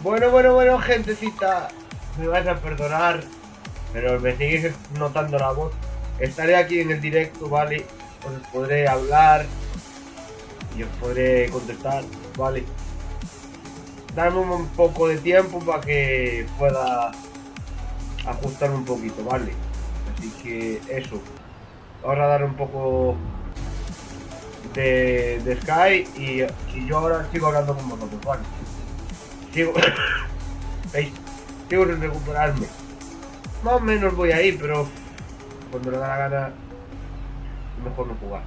Bueno, gentecita. Me vais a perdonar, pero me seguís notando la voz. Estaré aquí en el directo, ¿vale? Os podré hablar y os podré contestar, ¿vale? Dame un poco de tiempo para que pueda ajustarme un poquito, ¿vale? Así que eso. Vamos a dar un poco de Sky y yo ahora sigo hablando con vosotros, ¿vale? Sigo... ¿Veis? Sigo sin recuperarme. Más o menos voy ahí, pero cuando le da la gana, mejor no jugar.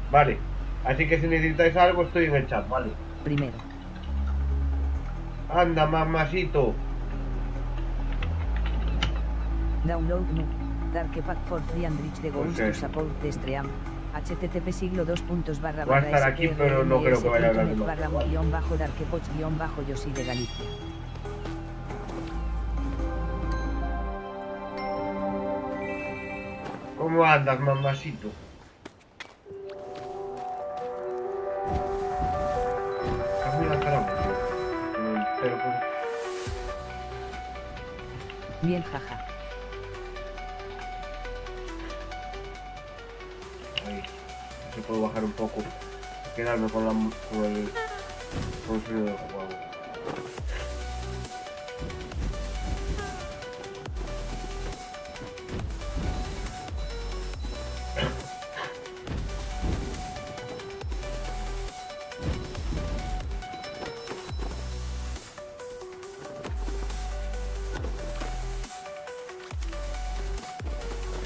Vale. Así que si necesitáis algo, estoy en el chat, ¿vale? Primero. Anda, mamacito. Download nu. Dark Pack for free and reach the goals to support the stream. http siglo 2 barra Va a estar aquí, pero no creo que vaya a hablar de barra más. guión bajo darkepoch guión bajo Yoshi de Galicia. ¿Cómo andas, mamacito? Camila, caramba. Pero Bien, jaja. ahí. Se puedo bajar un poco. Quedarme con el sonido del juego.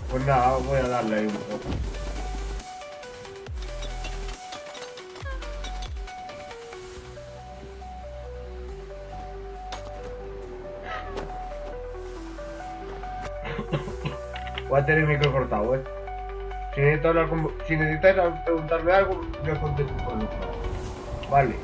Pues nada, voy a darle ahí un poco. Voy a tener el micro cortado, ¿eh? Si necesitáis preguntarme algo, yo contesto por el otro lado. Vale.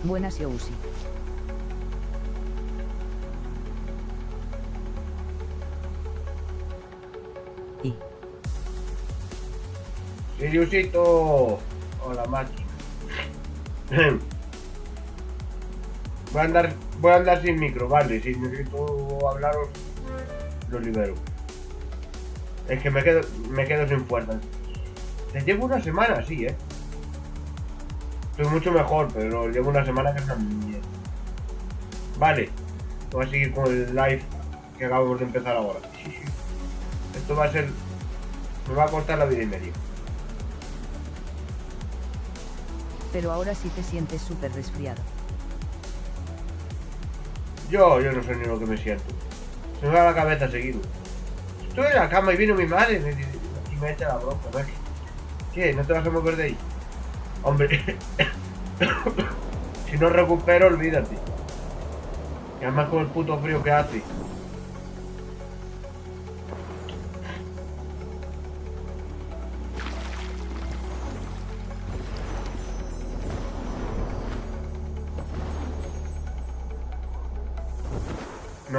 Buenas, Yoshi. Y Siriusito. Hola, máquina. Voy a andar sin micro, vale. Si necesito hablaros, lo libero. Es que me quedo sin fuerzas. Te llevo una semana, sí, ¿eh? Estoy mucho mejor, pero llevo una semana que es una mierda. Vale. Voy a seguir con el live que acabamos de empezar ahora. Esto va a ser... Me va a costar la vida y media. pero ahora sí te sientes súper resfriado. Yo no sé ni lo que me siento. Se me va la cabeza seguido. Estoy en la cama y vino mi madre y me echa la bronca, ¿ves? ¿Qué? ¿No te vas a mover de ahí? Hombre, si no recupero, olvídate. Y además con el puto frío que hace.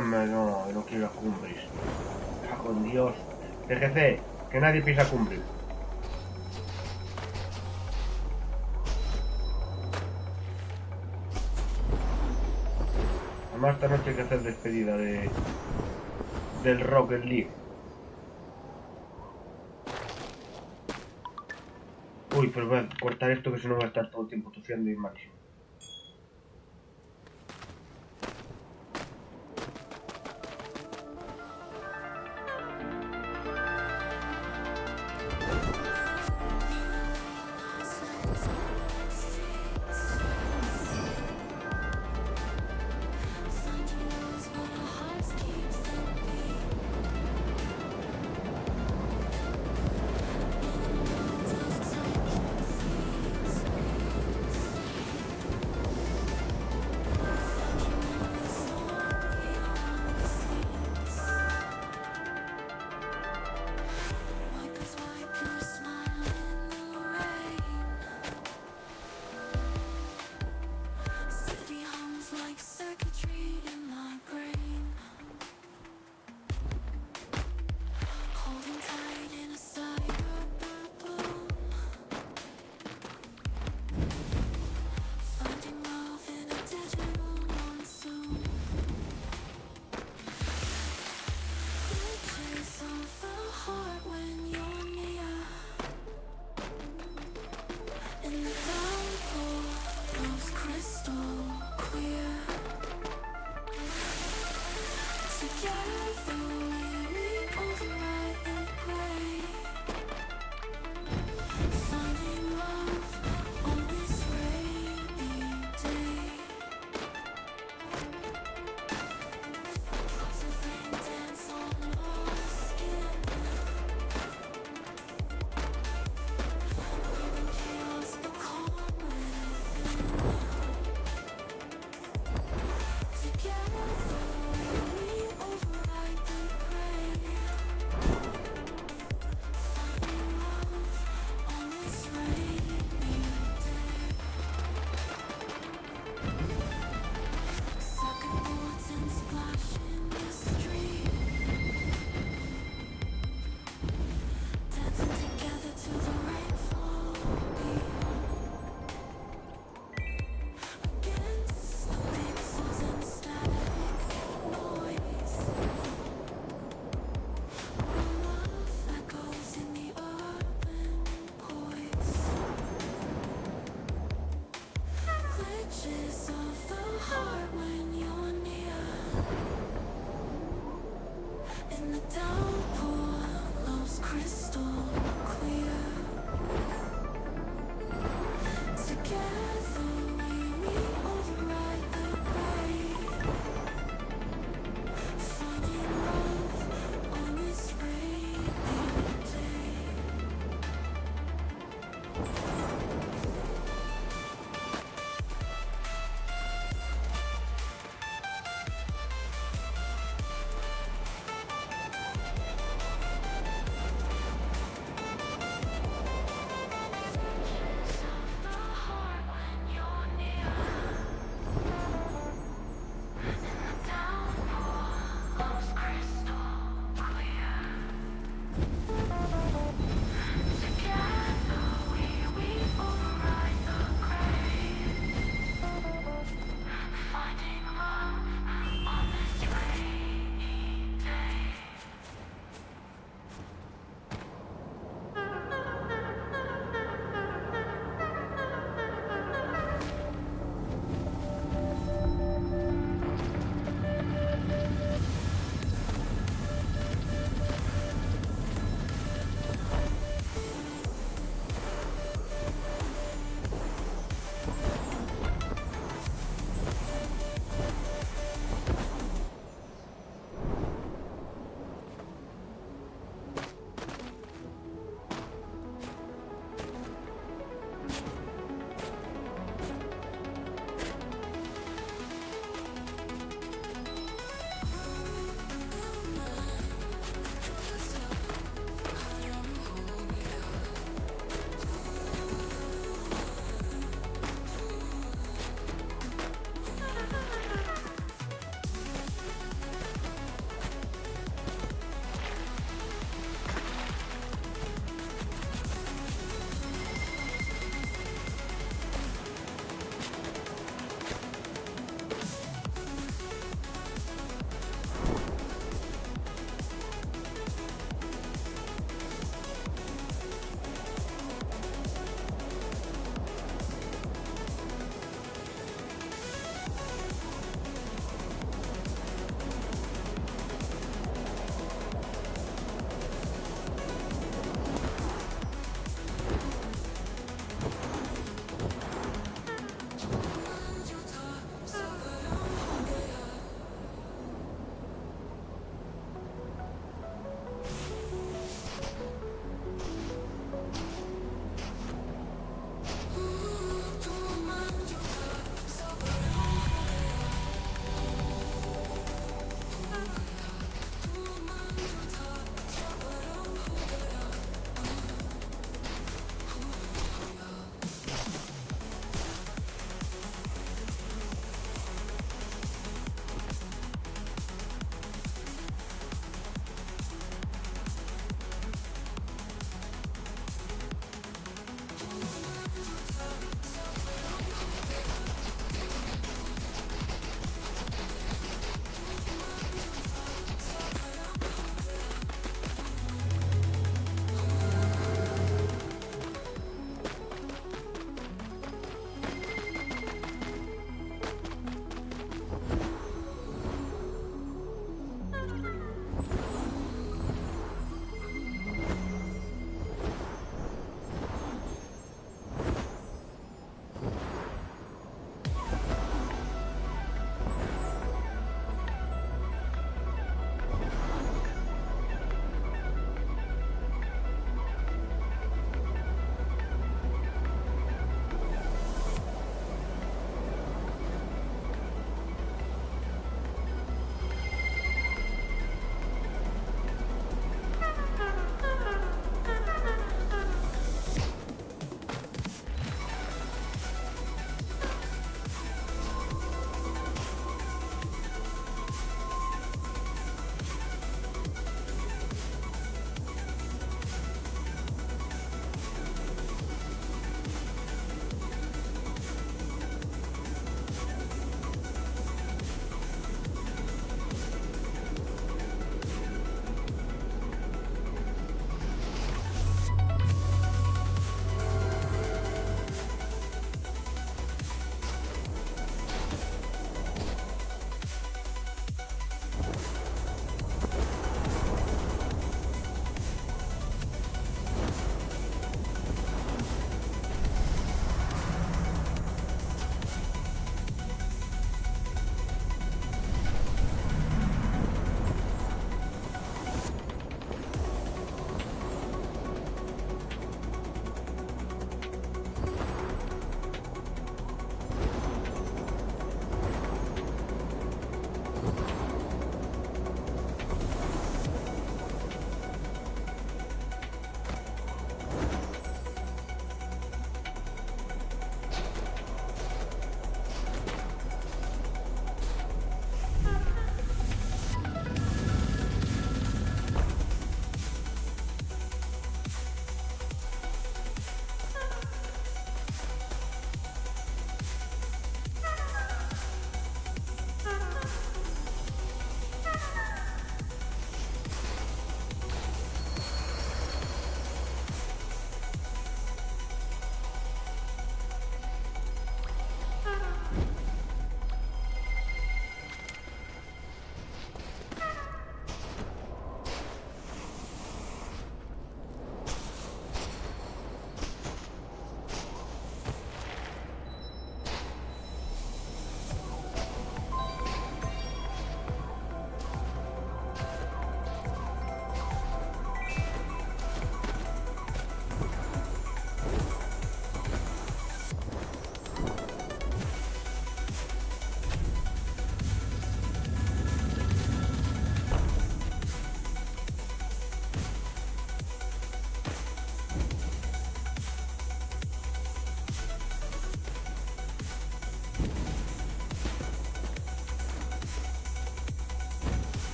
No quiero ir a cumbres. ¡Cago en Dios! TGC, que nadie pisa cumbres. Además esta noche hay que hacer despedida del Rocket League. Uy, pero voy a cortar esto que si no voy a estar todo el tiempo tosiendo y malísimo.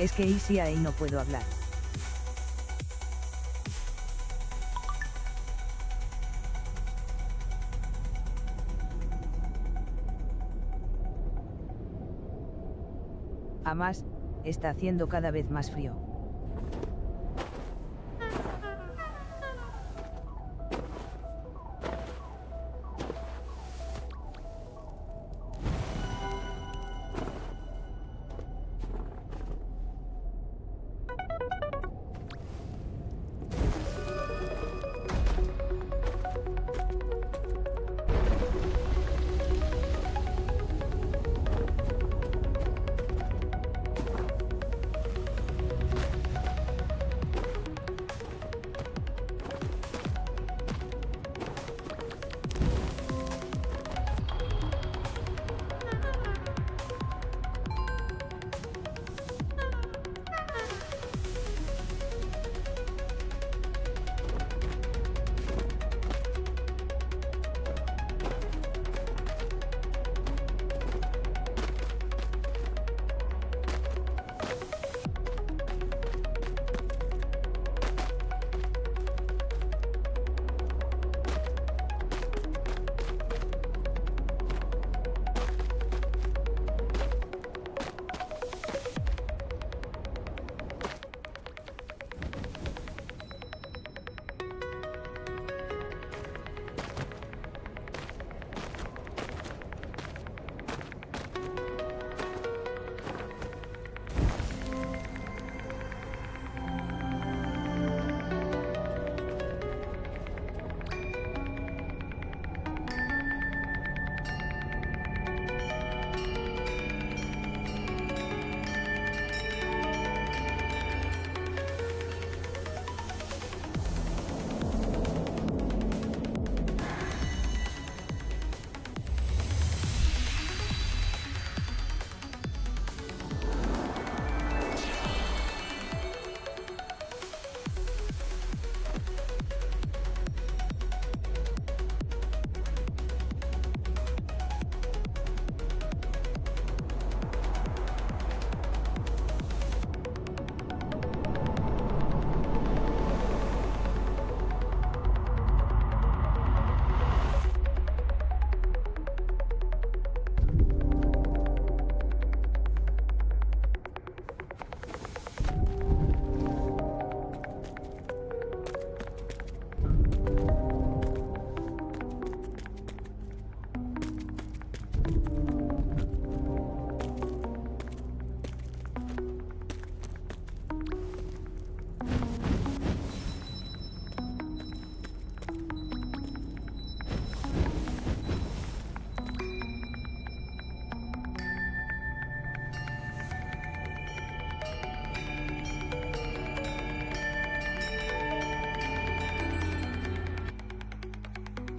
Es que Easy ahí no puedo hablar. Además, está haciendo cada vez más frío.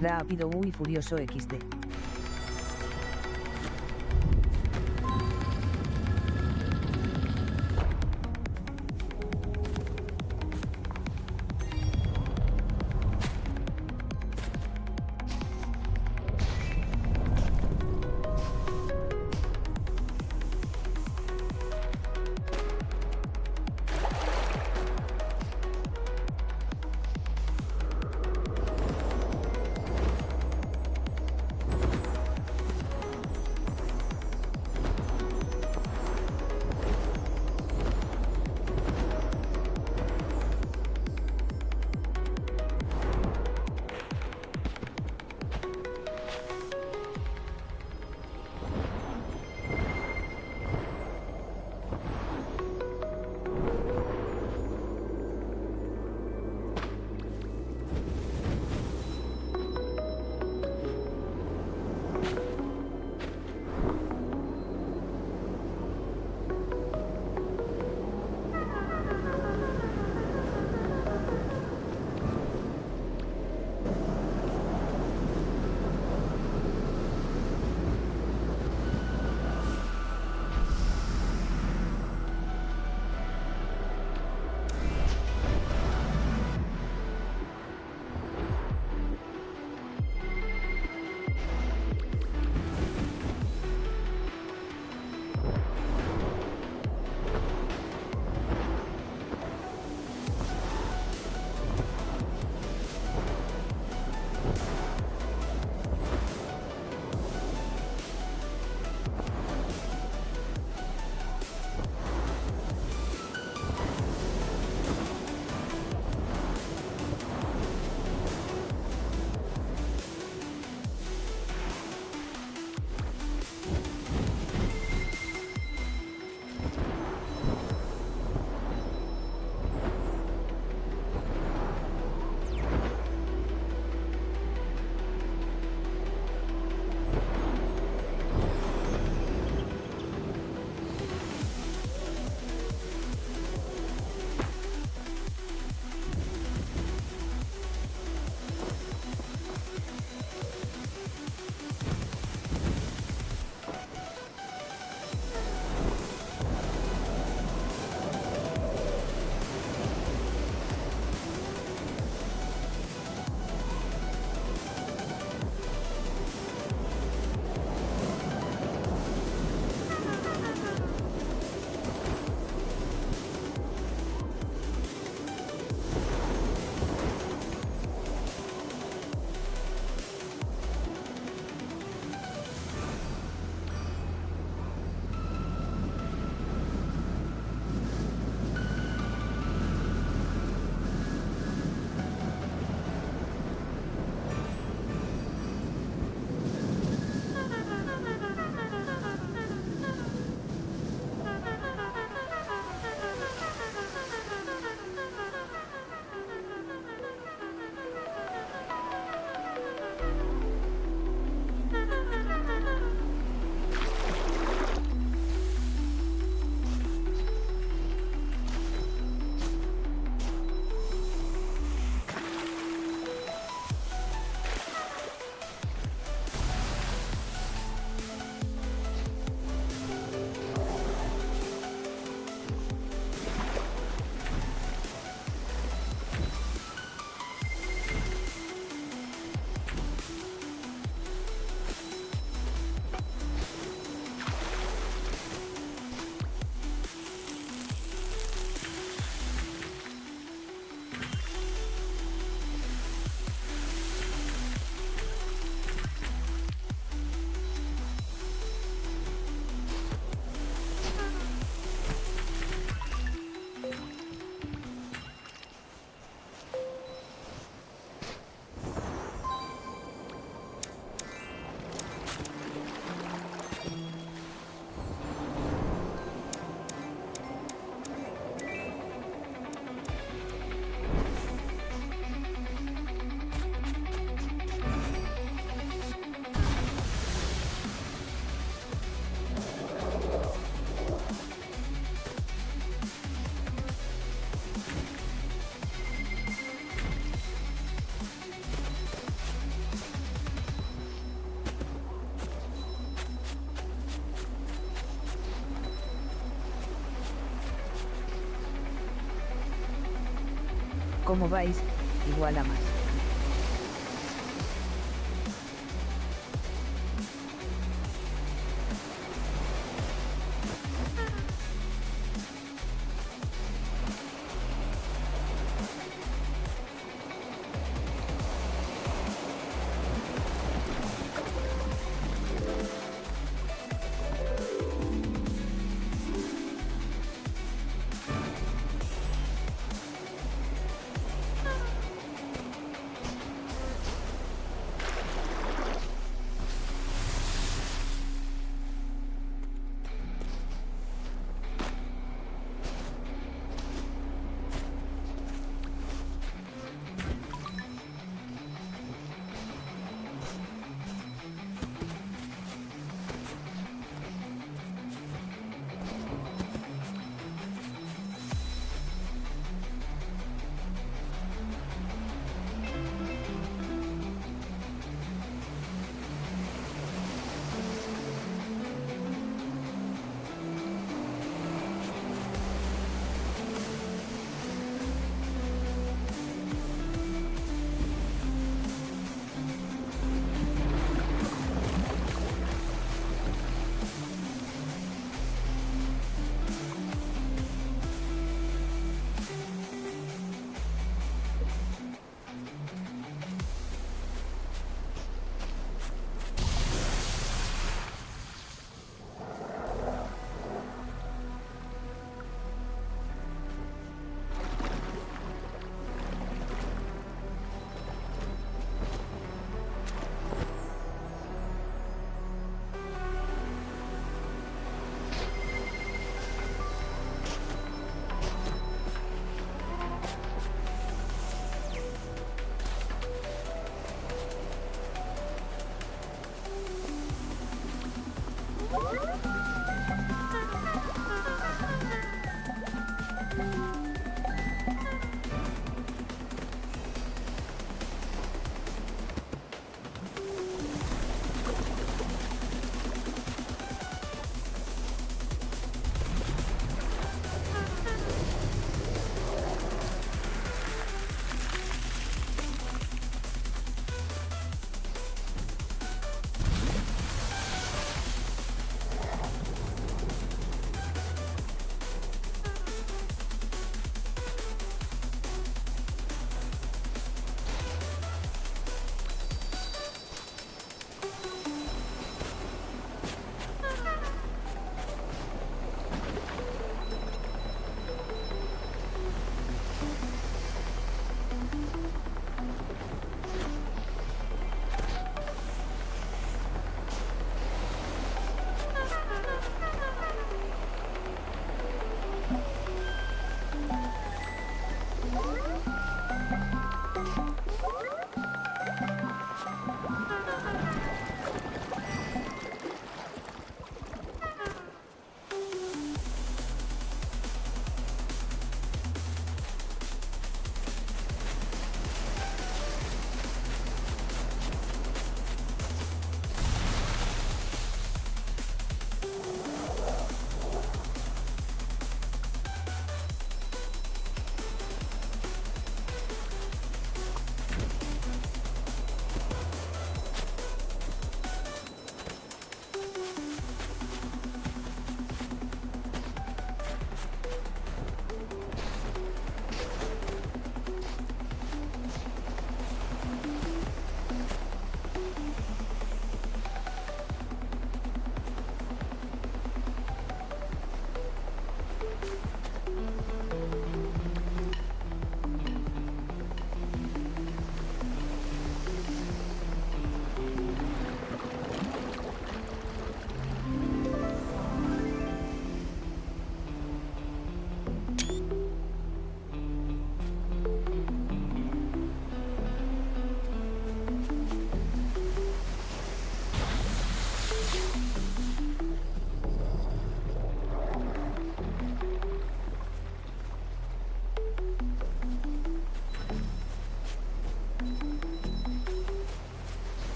Rápido y furioso XD. ¿Cómo vais? Igual a más.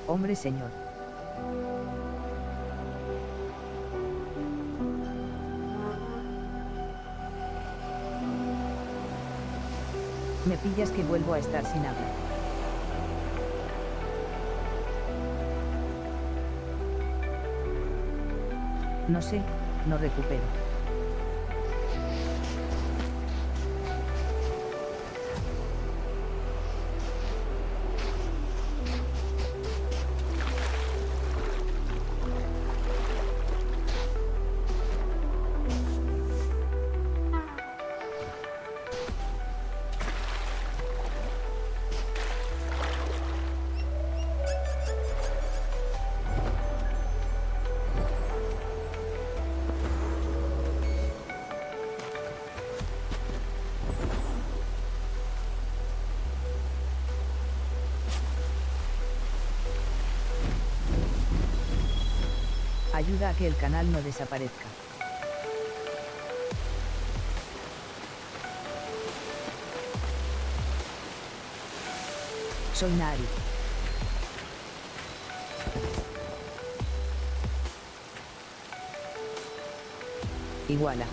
Hombre señor. Me pillas que vuelvo a estar sin habla. No sé, no recupero. Ayuda a que el canal no desaparezca. Soy Nari. Iguala.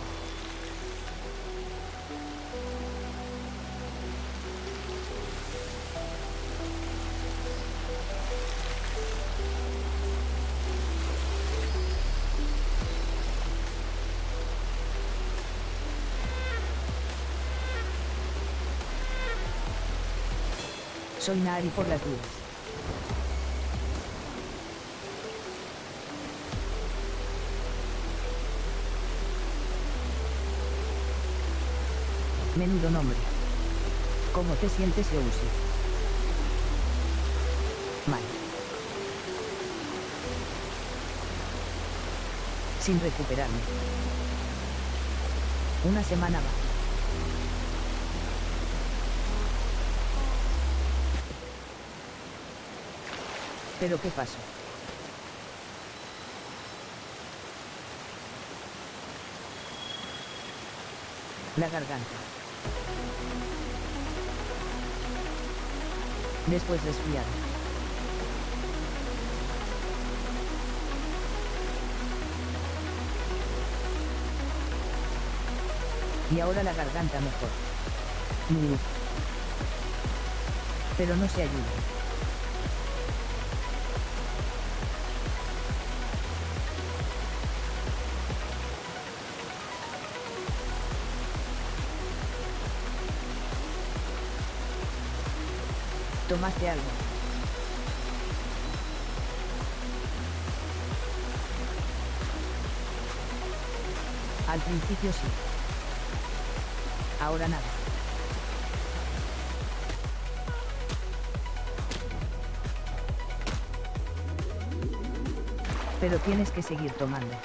Soy Nari por las dudas. Menudo nombre. ¿Cómo te sientes, Yoshi? Mal. Sin recuperarme. Una semana va. ¿Pero qué pasó? La garganta. Después resfriado. Y ahora la garganta mejor. Pero no se ayuda. ¿Tomaste algo? Al principio sí. Ahora nada. Pero tienes que seguir tomando.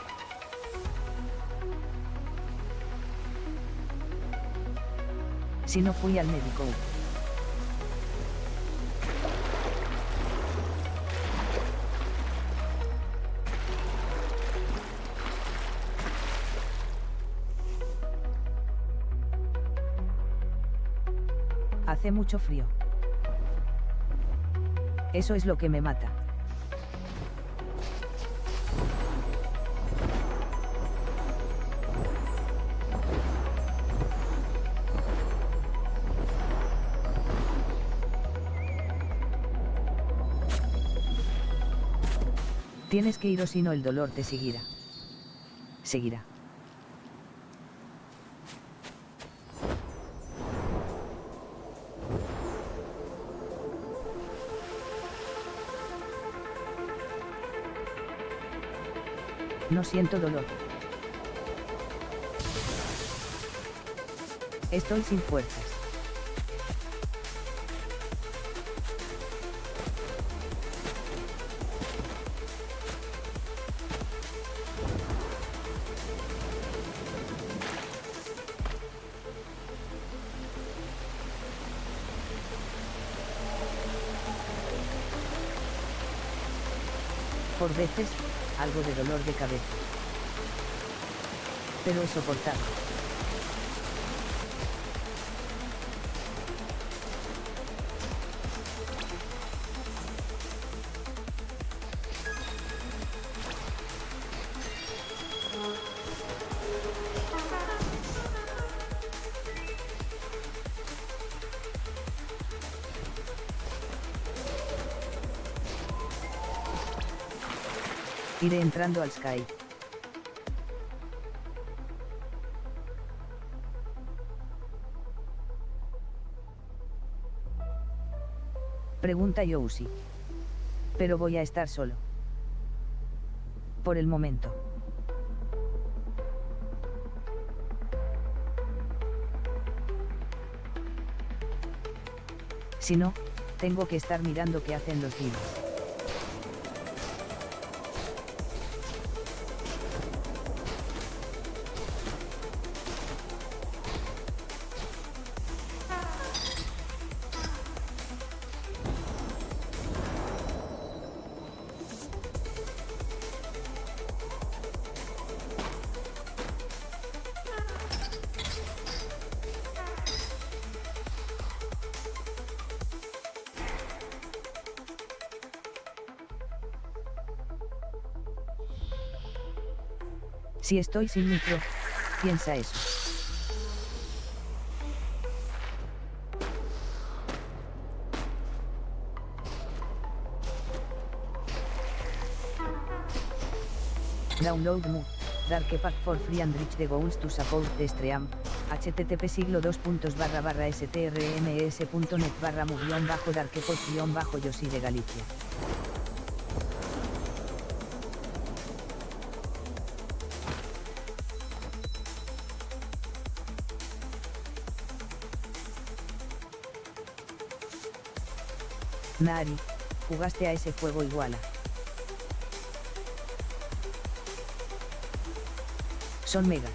Si no fui al médico. Hace mucho frío. Eso es lo que me mata. Tienes que ir o si no el dolor te seguirá. Seguirá. No siento dolor. Estoy sin fuerzas. Por veces, algo de dolor de cabeza. Pero es soportable. Iré entrando al Sky. Pregunta Yousi. Pero voy a estar solo. Por el momento. Si no, tengo que estar mirando qué hacen los demás. Si estoy sin micro, piensa eso. Download mu, Dark Pack for free and reach the goals to support the stream, http://strms.net/mu-darkepod-yosi de Galicia. Nari, jugaste a ese juego iguala. Son megas.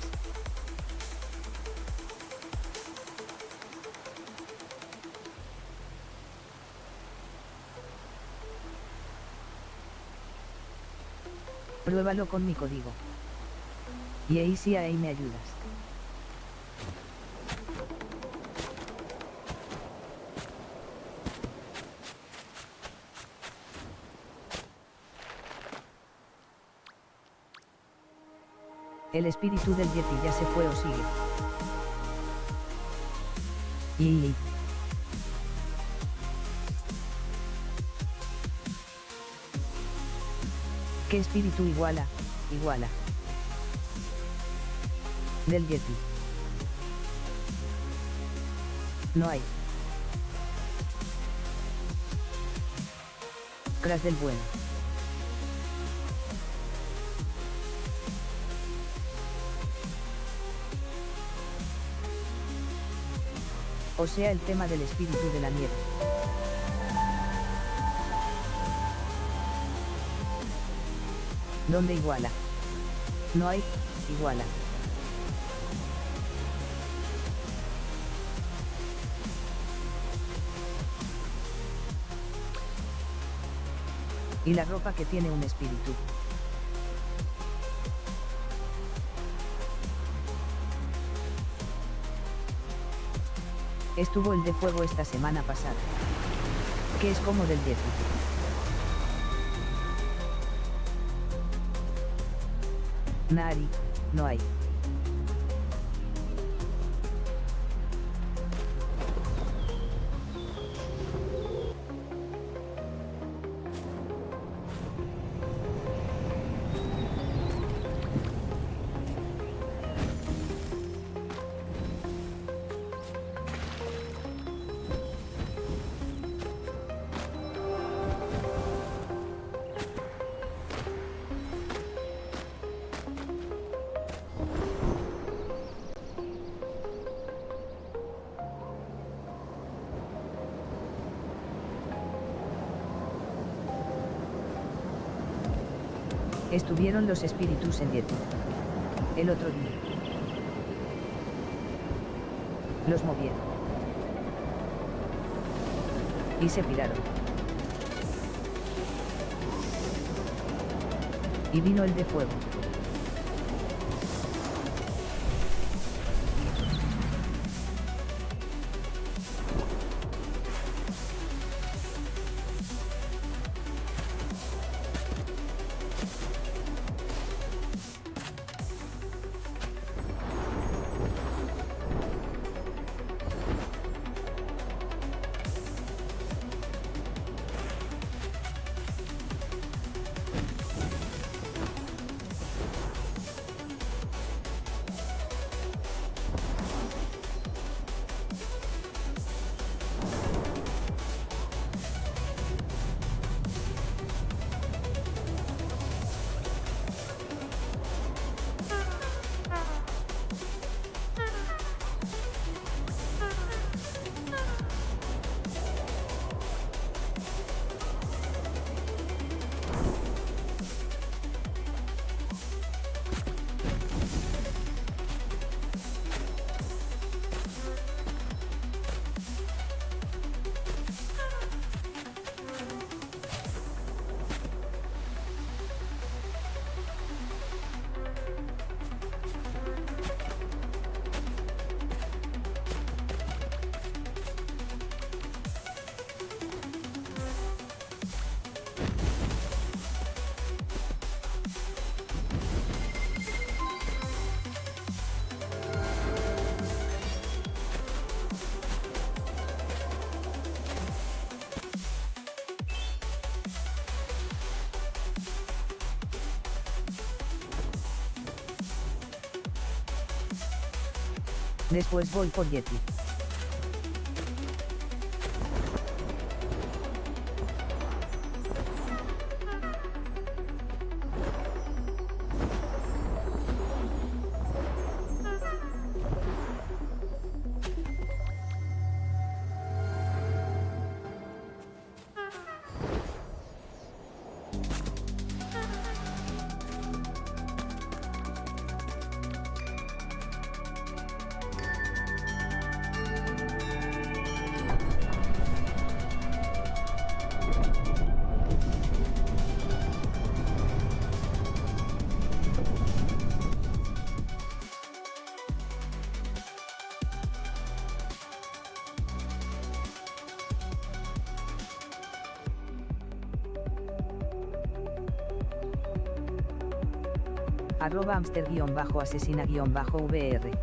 Pruébalo con mi código. Y ahí sí ahí me ayudas. El espíritu del Yeti ya se fue o sigue. Y... ¿qué espíritu iguala? Iguala. Del Yeti. No hay. Crash del bueno. O sea, el tema del espíritu de la nieve. ¿Dónde iguala? No hay, iguala. Y la ropa que tiene un espíritu. Estuvo el de fuego esta semana pasada. Que es como del Yeti. Nari, no hay. Estuvieron los espíritus en Yeti. El otro día. Los movieron. Y se piraron. Y vino el de fuego. Después voy por Yeti. @hamster_asesina_vr.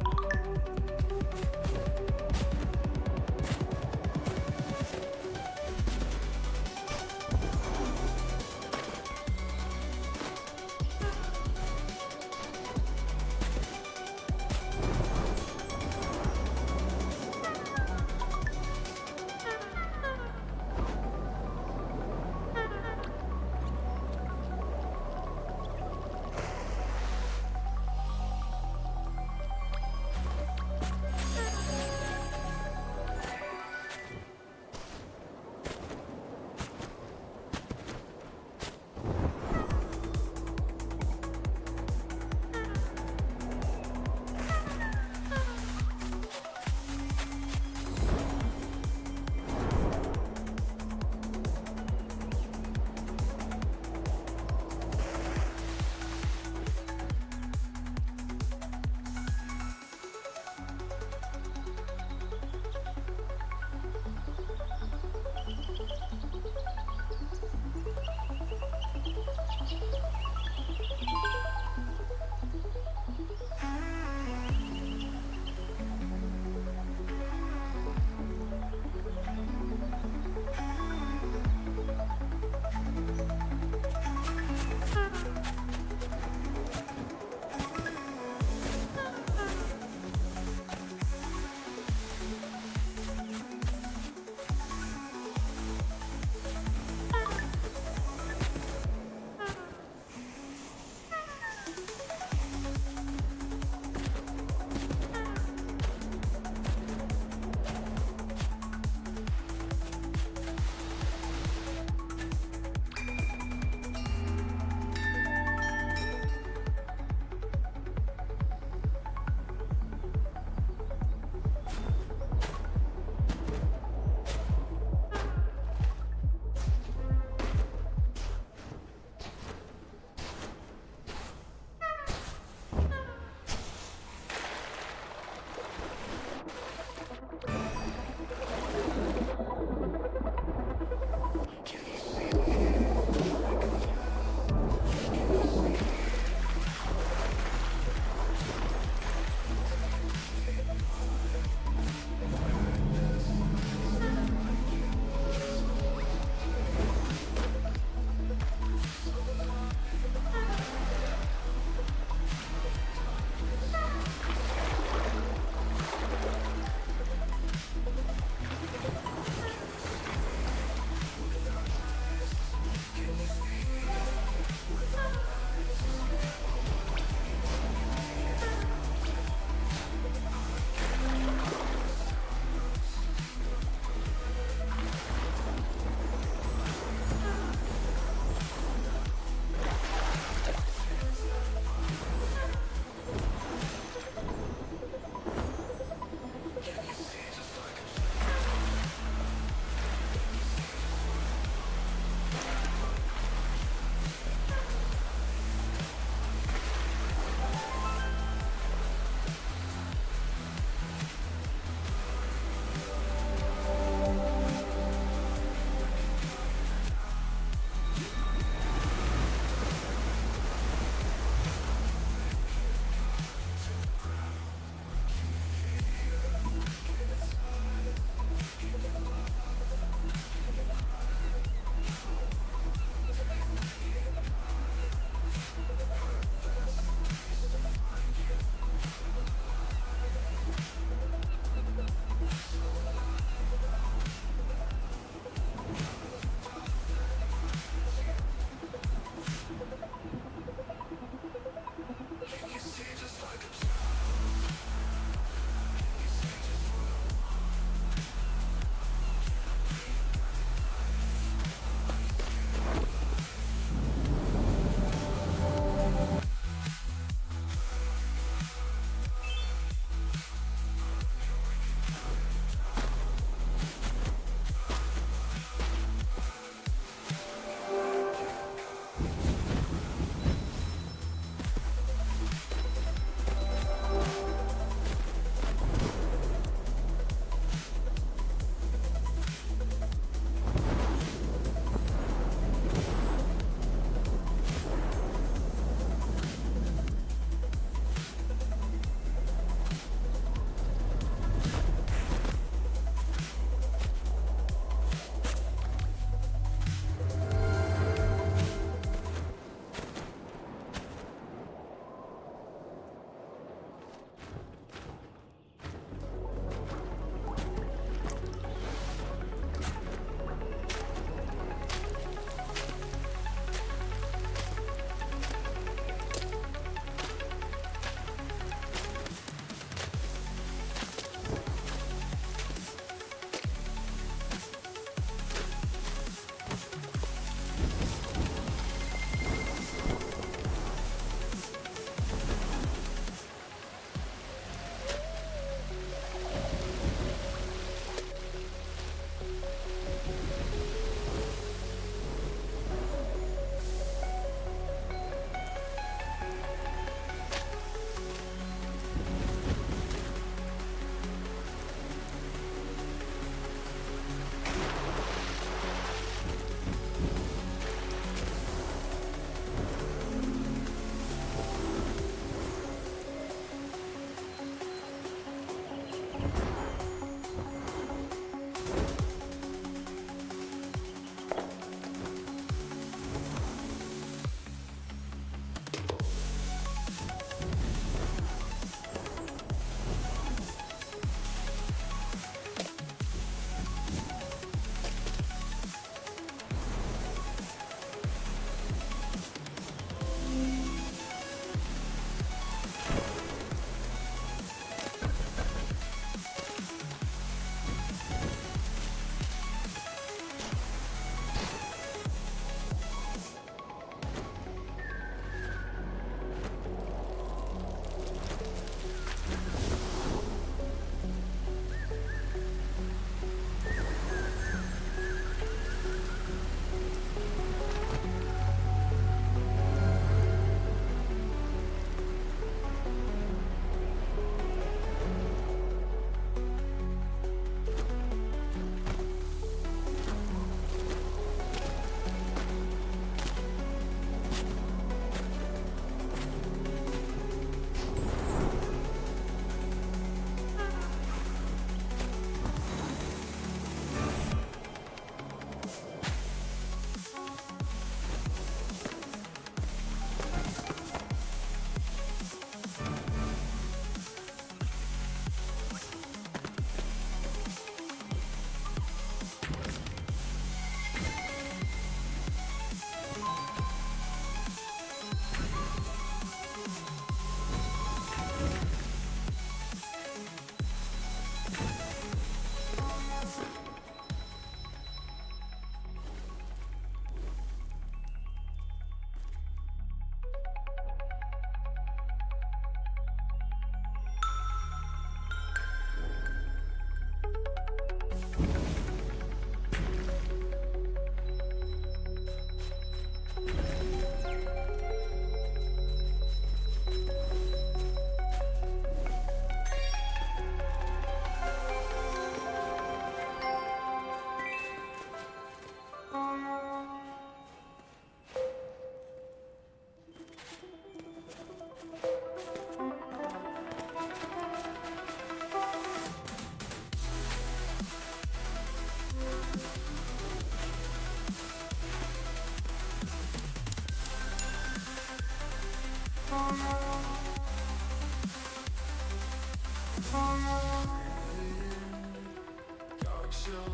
Dark snow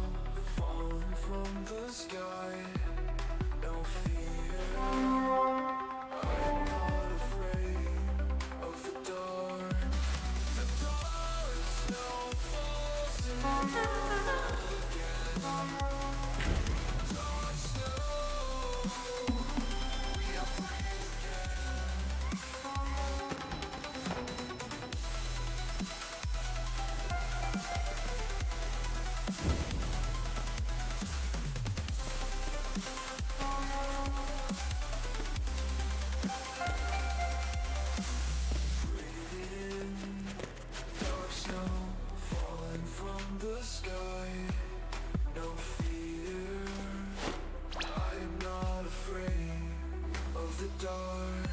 falling from the sky. No fear. I'm not afraid of the dark. The dark snow falls and never fall again. Dark snow, we are free again. Dark snow falling from the sky. No fear. I am not afraid of the dark.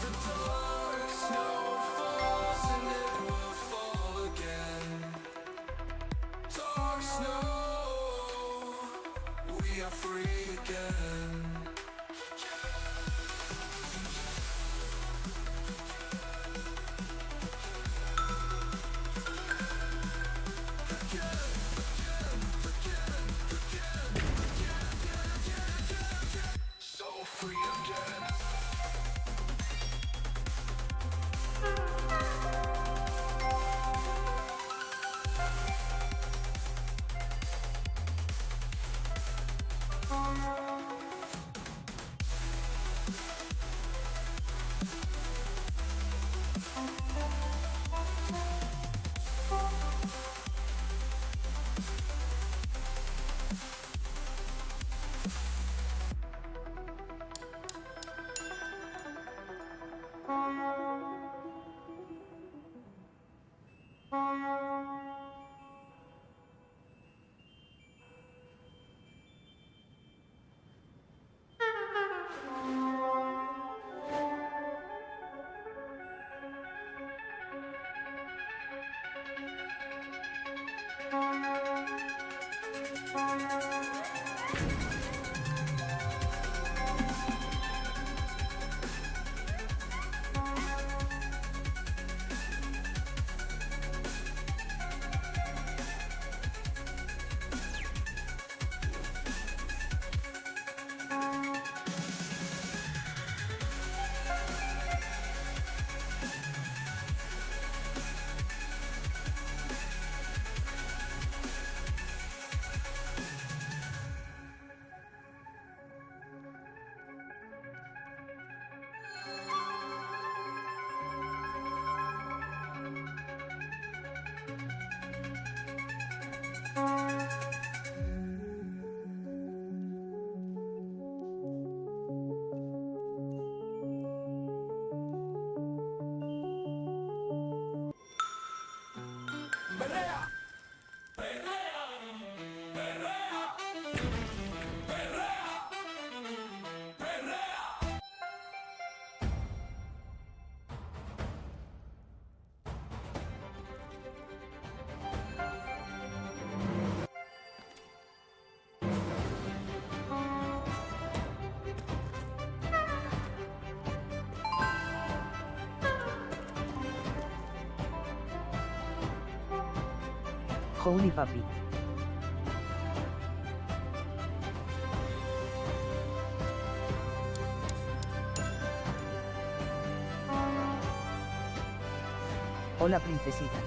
The dark snow falls and it will fall again. Dark snow, we are free again. So free again. Holy papi. Hola princesita.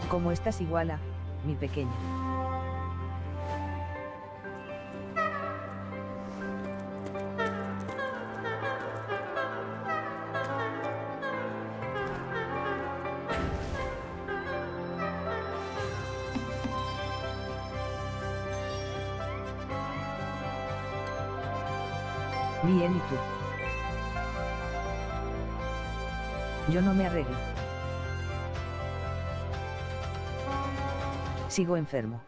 ¿Cómo estás, Iguala, mi pequeña? Bien, ¿y tú? Yo no me arreglo. Sigo enfermo.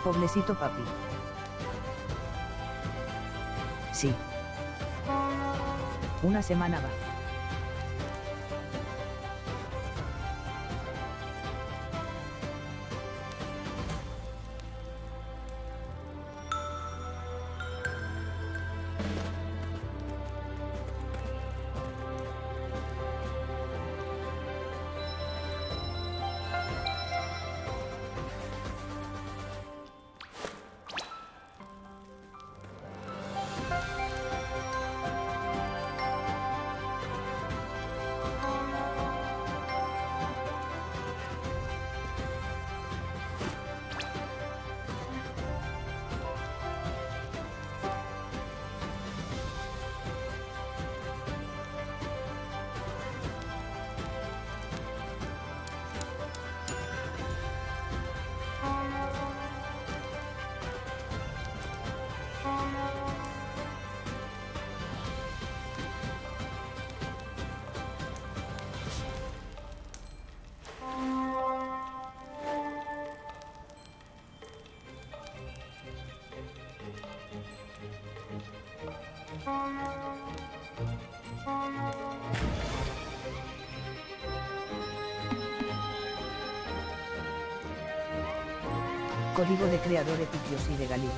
Pobrecito papi. Sí. Una semana va. Código de creador Epikios y de Galicia.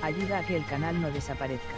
Ayuda a que el canal no desaparezca.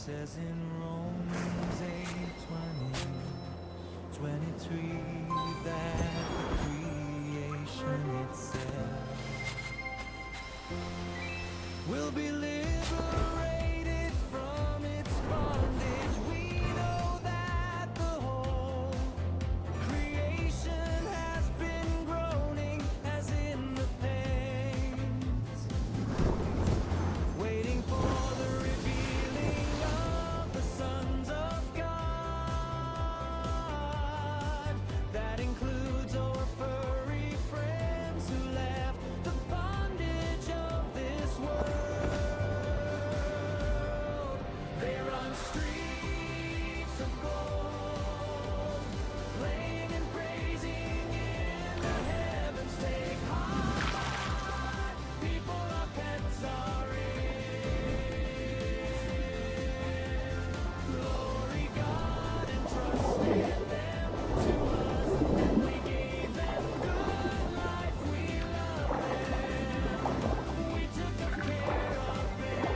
says in Romans 8:23 that the creation itself will be liberated from its bondage. We know that the whole creation has been groaning as in the pains, waiting for the revealing of the sons of God. That includes our furry friends who left the bondage of this world. They run streets of gold, playing and praising in the heavens. Take heart, people of Pensarin. Glory God and trusted them to us, and we gave them good life. We loved them, we took good care of them.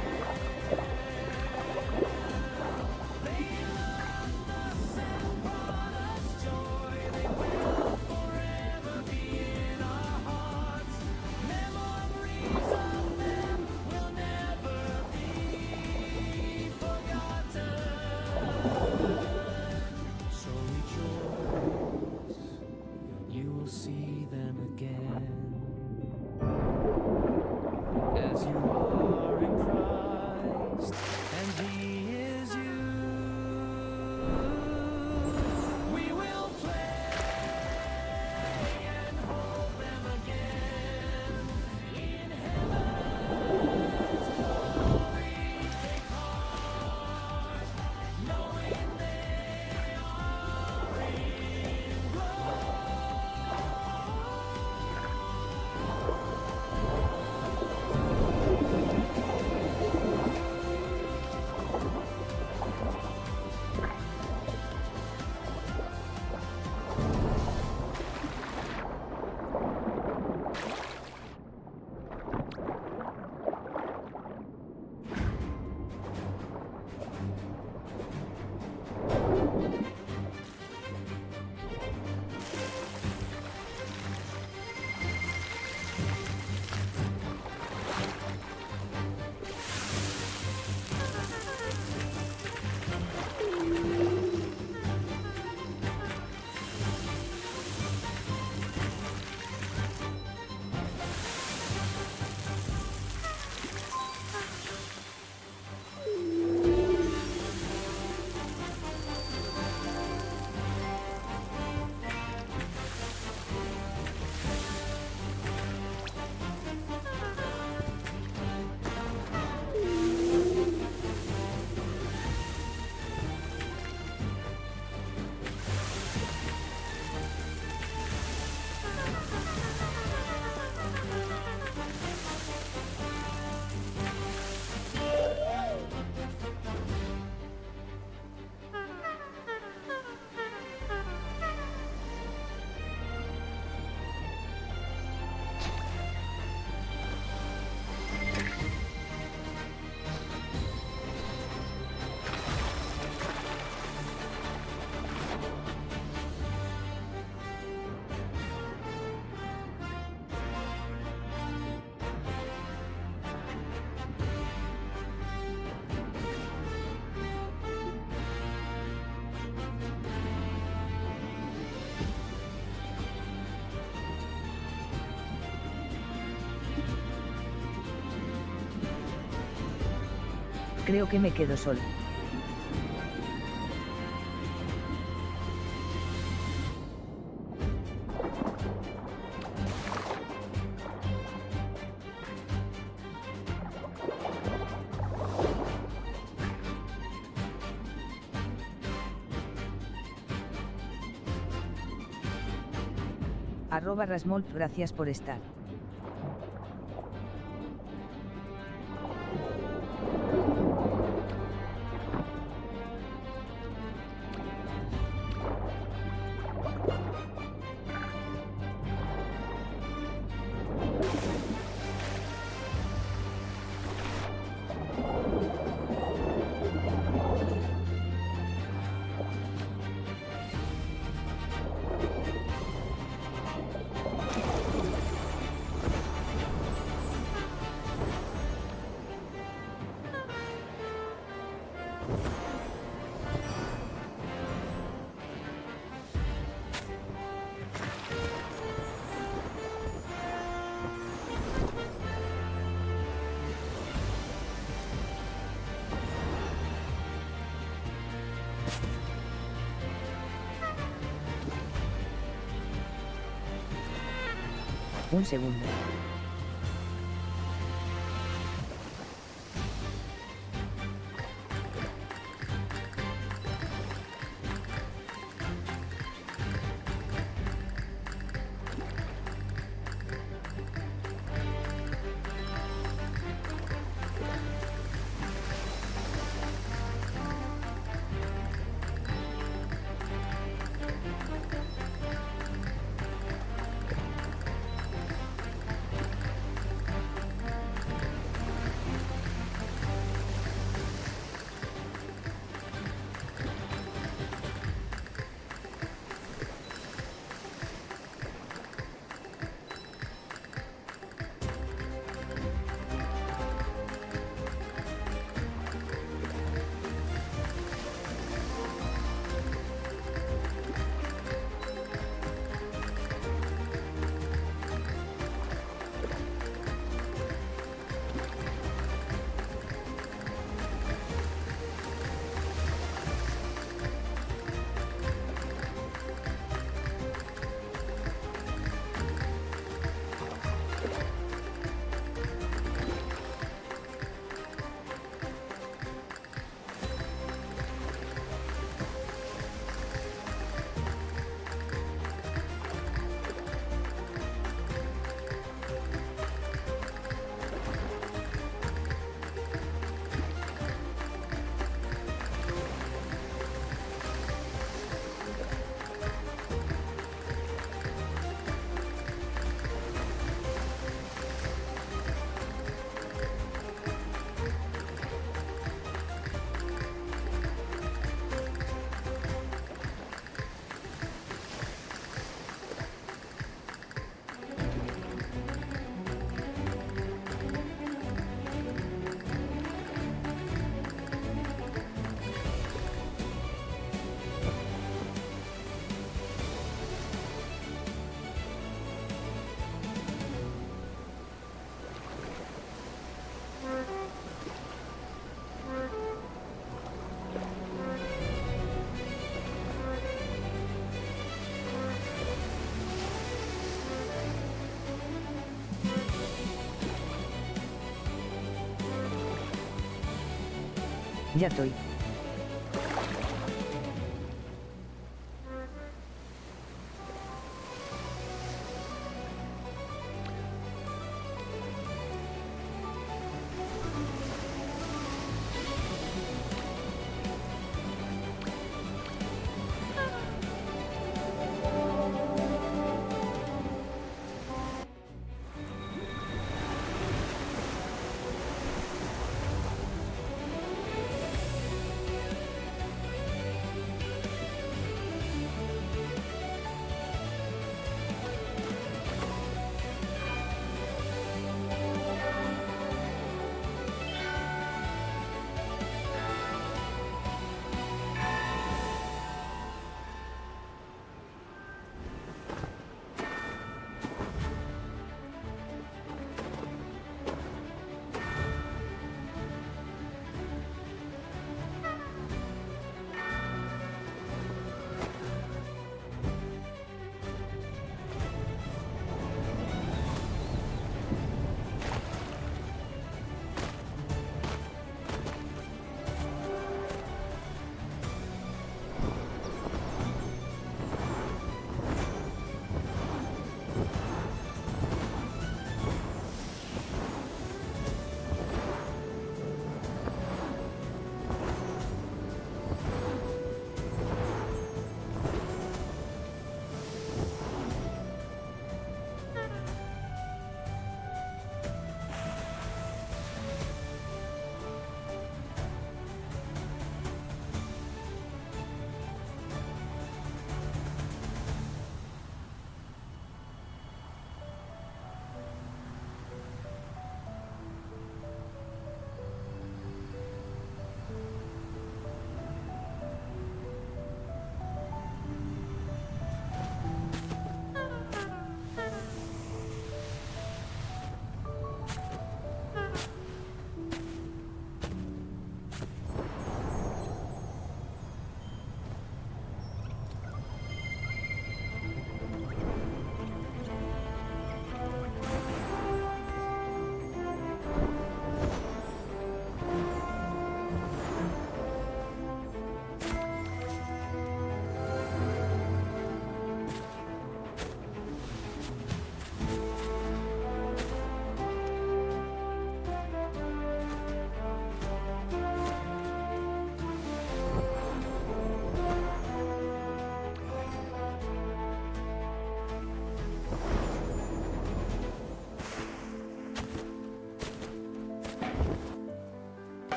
They loved us and brought us joy. They will forever be in our hearts. Memories of them will never be forgotten. So rejoice, you will see them again as you are in Christ, and He is you. We will play and hold them again in heaven's glory. Take heart, knowing they are in glory. Creo que me quedo solo. @Rasmolt, gracias por estar. Un segundo. Ya estoy.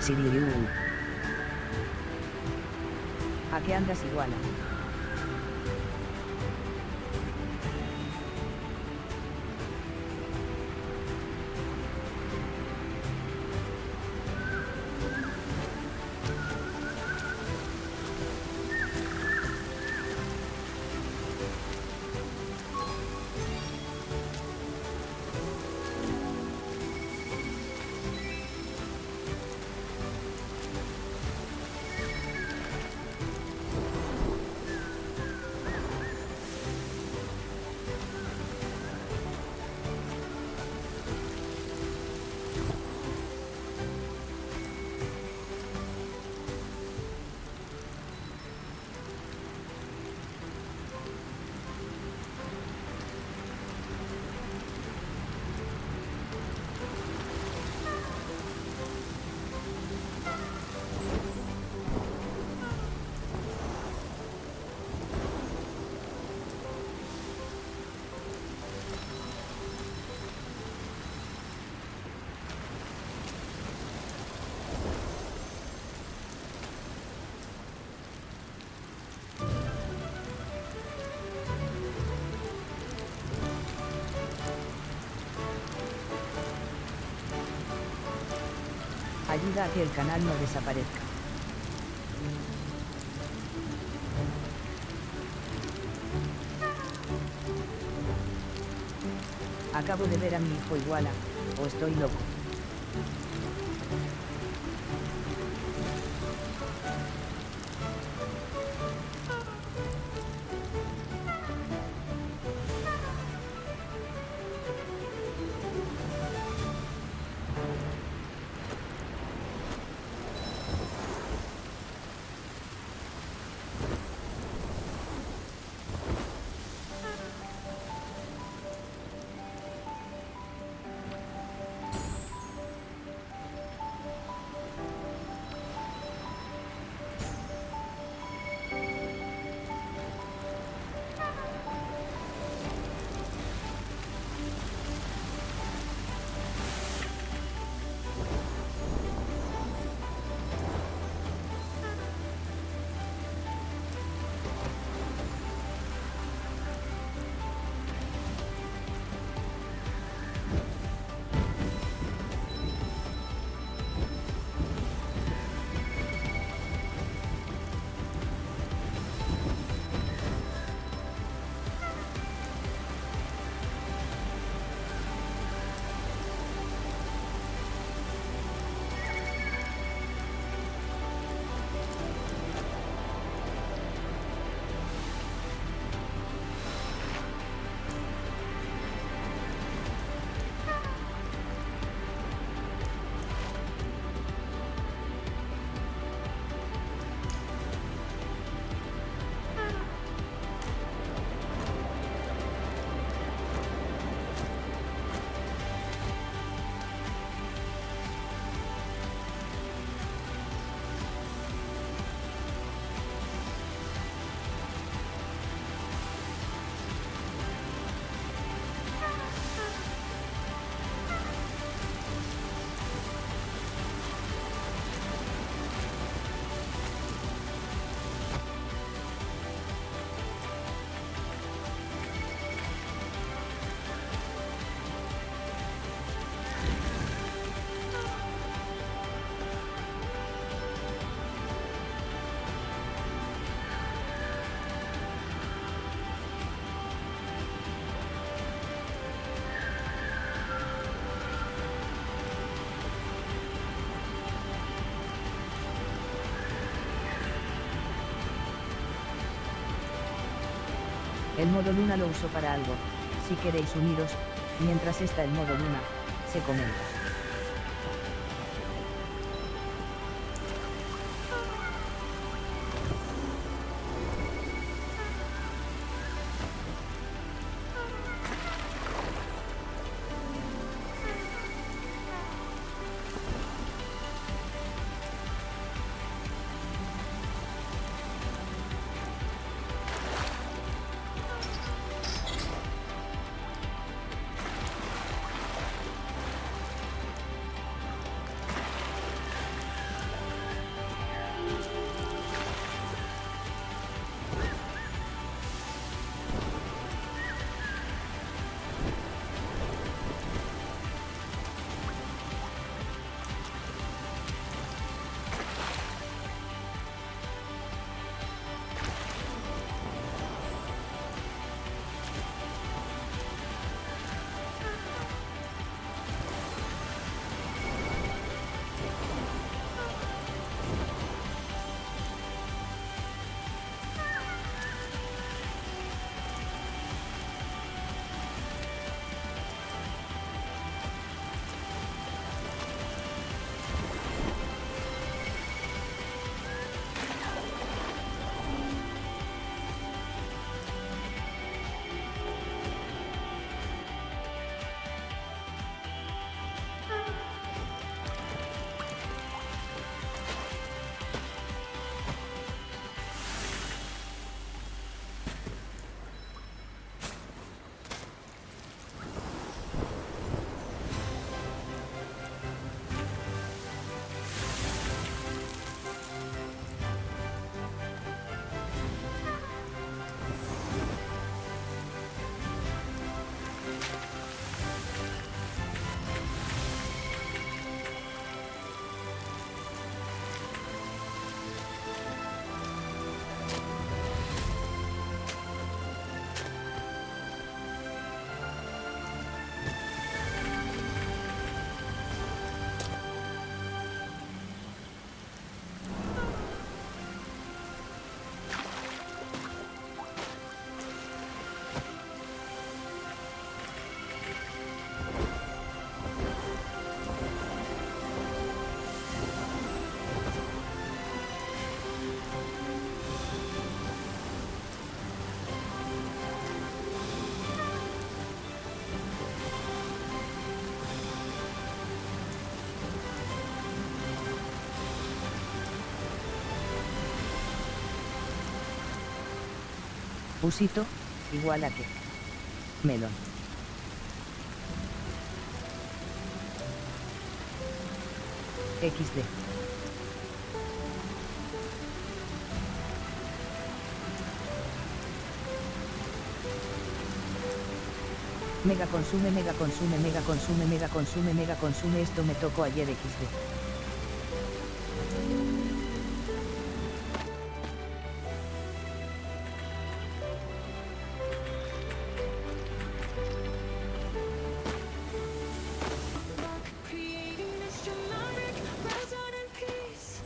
Siriu. ¿A qué andas iguala? Ayuda a que el canal no desaparezca. Acabo de ver a mi hijo iguala, o estoy loco. El modo luna lo uso para algo, si queréis uniros, mientras está el modo luna, se comenta. Usito, igual a que. Melón. XD. Mega consume, mega consume, mega consume, mega consume, mega consume. Esto me tocó ayer XD. Creating astronomic resonant peace.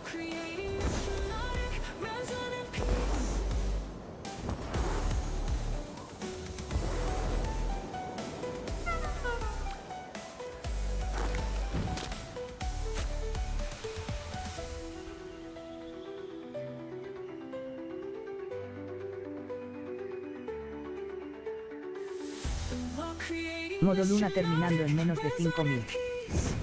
Creating astronomic resonant peace. Creating Modo Luna terminando en menos de 5000. peace.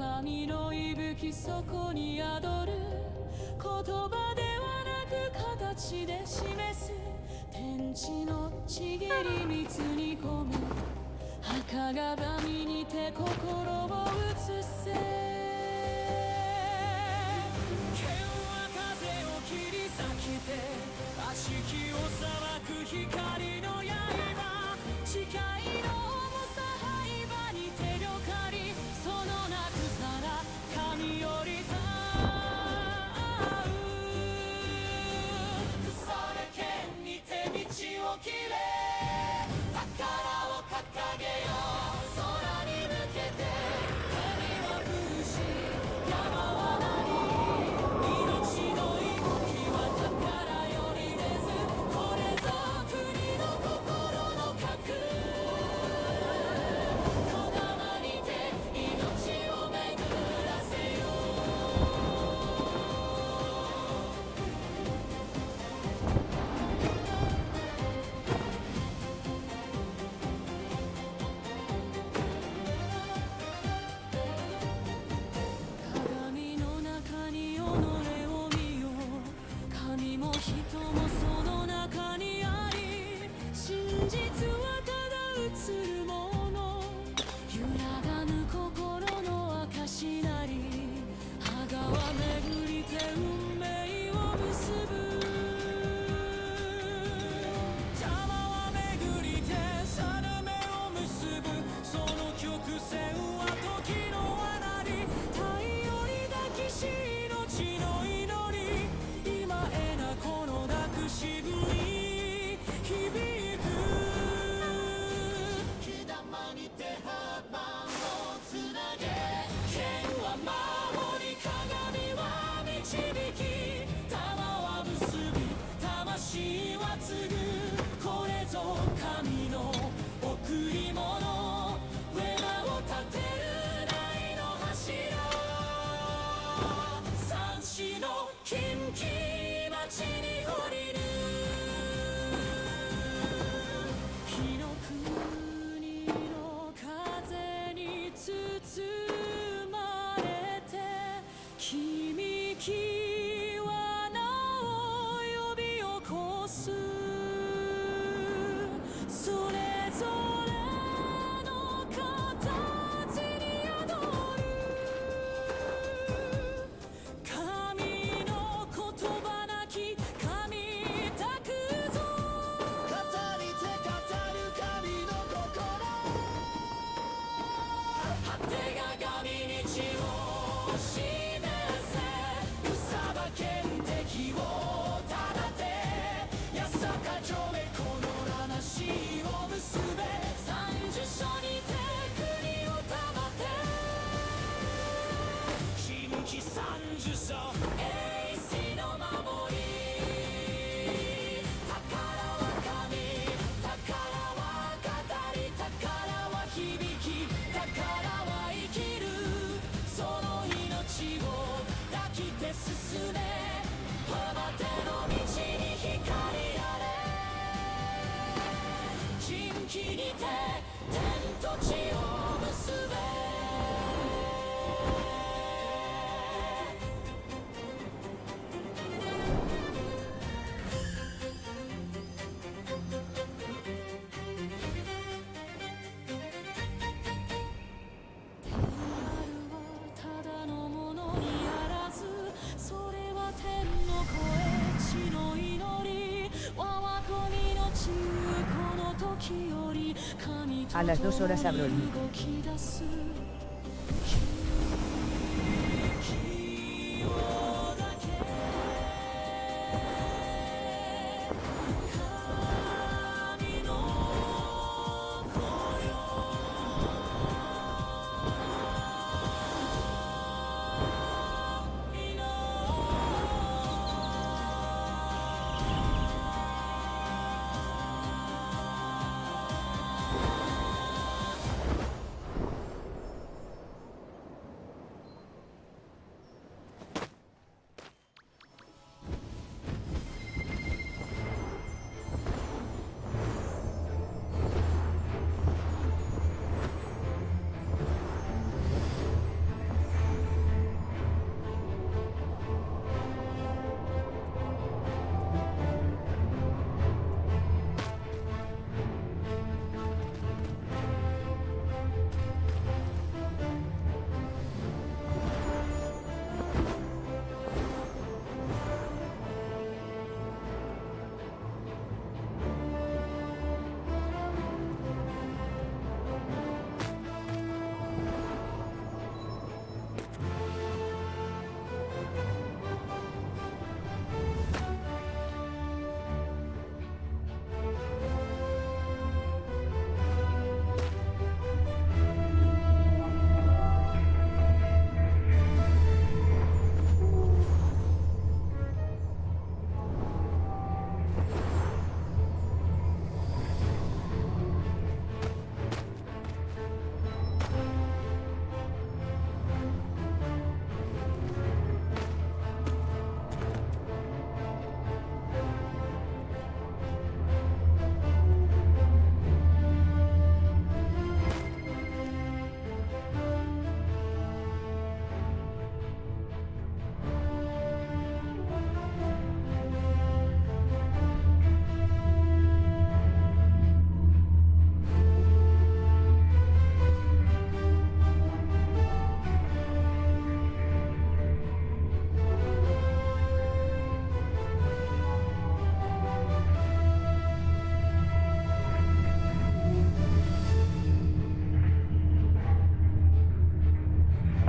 鏡の息吹そこに宿る言葉ではなく形で示す天地のちぎり水に込む赤鏡にて心を映せ剣は風を切り裂けて悪しきを裁く光の刃誓いの重さ灰場に手量借りそのなくさら神よりたう腐れ剣にて道を切れ宝を掲げよう空に向けて神は降るし山はなり命の動きは宝より出ずこれぞ国の心の核こだまにて命を巡らせよ鏡の中に己を見よう神も人もその中にあり真実はただ映るもの揺らがぬ心の証なり葉がは巡りて運命を結ぶ玉は巡りて定めを結ぶその曲線は時の罠に太陽に抱きし命の祈り今えなこの抱くしぶり響く火玉にて幅をつなげ剣は守り鏡は導き玉は結び魂は継ぐこれぞ神の贈り物上間を立てる愛の柱三子の近畿町に降りる火の国の風に包まれて君はなお呼び起こすそれぞれの形に宿る神の言葉なき神託ぞ語りて語る神の心果てが神に血を示せふさばけん敵をただてやさか上へこのらなしを結べ三十所にて国を保て新規三十所永世の守り宝は神宝は語り宝は響き宝は生きるその命を抱きて進め浜手の道に光あれ人気にて天と地を結べ天丸はただのものにあらずそれは天の声地の祈り我が子の地この時より神と A las 2 horas abro el 共に micro. 動き出す気をだけ神の子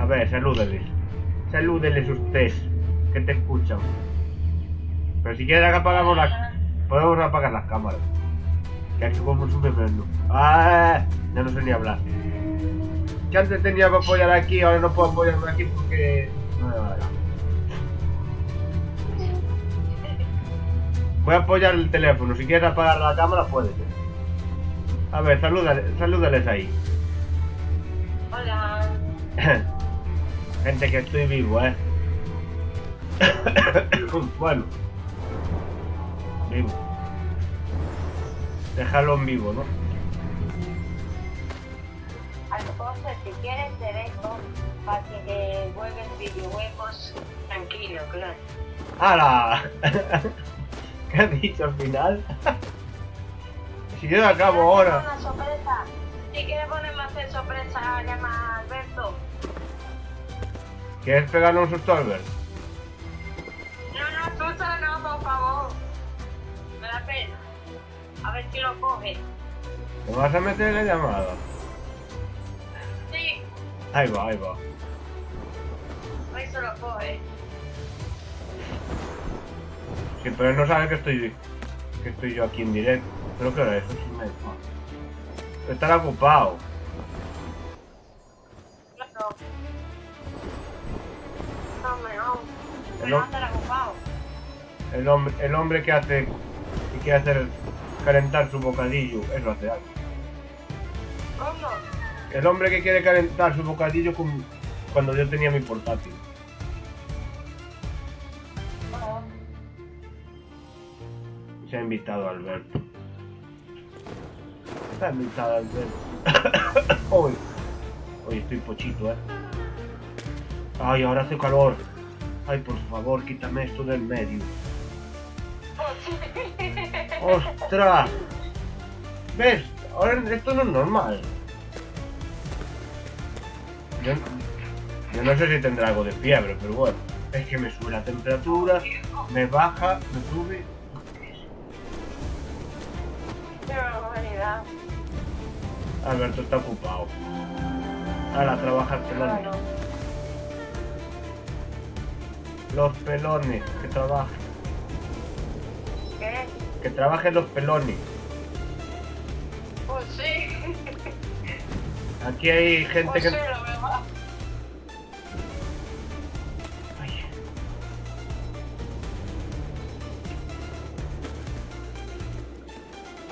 ver, salúdales. Salúdeles ustedes, que te escuchan. Pero si quieren que apagamos las... Podemos apagar las cámaras. Que aquí como sube menos. ¡Ah! Ya no sé ni hablar. Que antes tenía que apoyar aquí, ahora no puedo apoyarme aquí porque... No me va a dar. Voy a apoyar el teléfono. Si quieres apagar la cámara, puedes. A ver, salúdales ahí. Hola. Gente, que estoy vivo, Bueno. Vivo. Déjalo en vivo, ¿no? Alfonso, si quieres te dejo para que juegues videojuegos tranquilo, claro. ¡Hala! ¿Qué has dicho al final? Si yo acabo ahora. Una sorpresa. Si quieres ponerme a hacer sorpresa, llama a Alberto. ¿Quieres pegarle un susto a Albert? No, tú no, por favor. Me da pena. A ver si lo coge. ¿Te vas a meter en la llamada? Sí, Ahí va, ahí va. a ver si lo coge. Sí, pero él no sabe que estoy yo aquí en directo. Pero que era eso, sí me... Estará ocupado. Claro. No, no. El Pero hom- no estará ocupado. El hombre que quiere hacer calentar su bocadillo, eso hace algo. ¿Cómo? El hombre que quiere calentar su bocadillo cuando yo tenía mi portátil. No. Se ha invitado a Alberto. Está invitado a Alberto. Hoy estoy pochito, Ay, ahora hace calor. Ay, por favor, quítame esto del medio. ¡Ostras! ¿Ves? Ahora esto no es normal. Yo no sé si tendrá algo de fiebre, pero bueno. Es que me sube la temperatura, me baja, me sube. Qué barbaridad. Alberto está ocupado. Ahora a trabajar pelones. Claro. Los pelones, que trabajen. ¿Qué? Que trabajen los pelones. Pues sí. Aquí hay gente Pues que... sí, la verdad. Ay.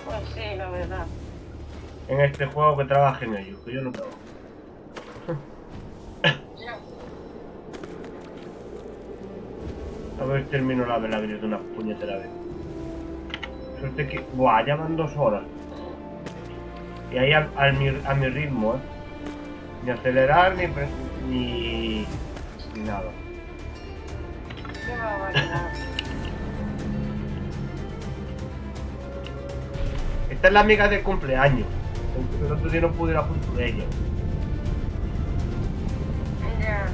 Pues sí, la verdad. En este juego que trabajen ellos, que yo no trabajo. Ya. A ver si termino la vela de una puñetera vez. Suerte que... Buah, ya van 2 horas. Y ahí a mi ritmo, Ni acelerar, ni nada. Qué barbaridad. Esta es la amiga de cumpleaños. El otro día no pude ir a junto de ella. Ya.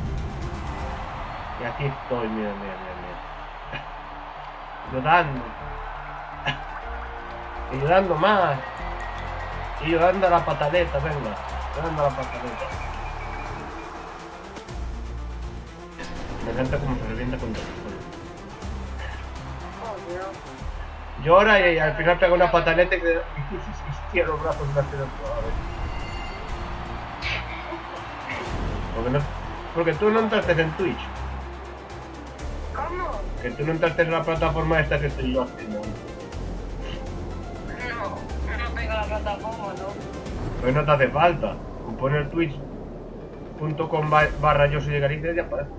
Y aquí estoy, mira. Ayudando. Y ayudando más. Y ayudando a la pataleta, venga. Ayudando a la pataleta. Me encanta cómo se revienta con todo. Oh, Dios. Llora y al final pega una pataleta y tira los brazos una hacia otra vez. Porque tú no entraste en Twitch. ¿Cómo? Que tú no entraste en la plataforma esta que estoy yo haciendo. No tengo la plataforma, ¿no? Pues no te hace falta. Con poner twitch.com/ yo soy de Galicia ya aparece.